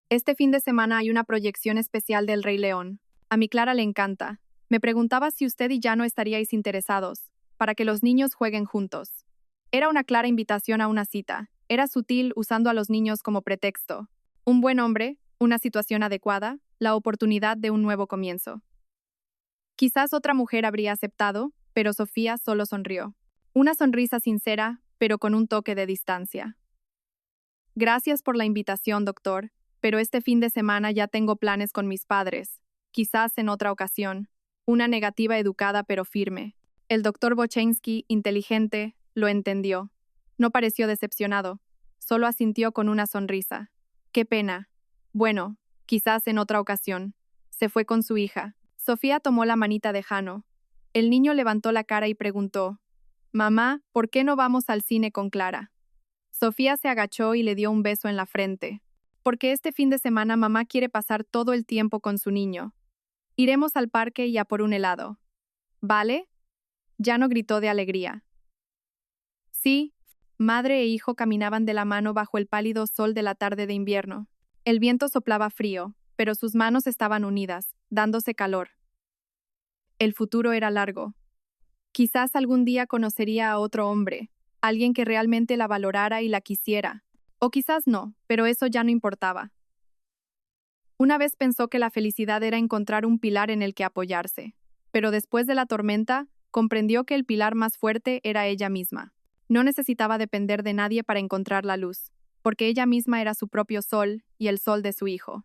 Este fin de semana hay una proyección especial del Rey León. A mi Clara le encanta. Me preguntaba si usted y Llano estaríais interesados, para que los niños jueguen juntos». Era una clara invitación a una cita. Era sutil usando a los niños como pretexto. Un buen hombre, una situación adecuada, la oportunidad de un nuevo comienzo. Quizás otra mujer habría aceptado, pero Sofía solo sonrió. Una sonrisa sincera, pero con un toque de distancia. «Gracias por la invitación, doctor, pero este fin de semana ya tengo planes con mis padres. Quizás en otra ocasión». Una negativa educada pero firme. El doctor Bochensky, inteligente, lo entendió. No pareció decepcionado, solo asintió con una sonrisa. Qué pena. Bueno, quizás en otra ocasión. Se fue con su hija. Sofía tomó la manita de Jano. El niño levantó la cara y preguntó: «Mamá, ¿por qué no vamos al cine con Clara?» Sofía se agachó y le dio un beso en la frente. «Porque este fin de semana mamá quiere pasar todo el tiempo con su niño. Iremos al parque y a por un helado. ¿Vale?» Jano gritó de alegría. Sí. Madre e hijo caminaban de la mano bajo el pálido sol de la tarde de invierno. El viento soplaba frío, pero sus manos estaban unidas, dándose calor. El futuro era largo. Quizás algún día conocería a otro hombre, alguien que realmente la valorara y la quisiera. O quizás no, pero eso ya no importaba. Una vez pensó que la felicidad era encontrar un pilar en el que apoyarse, pero después de la tormenta, comprendió que el pilar más fuerte era ella misma. No necesitaba depender de nadie para encontrar la luz, porque ella misma era su propio sol y el sol de su hijo.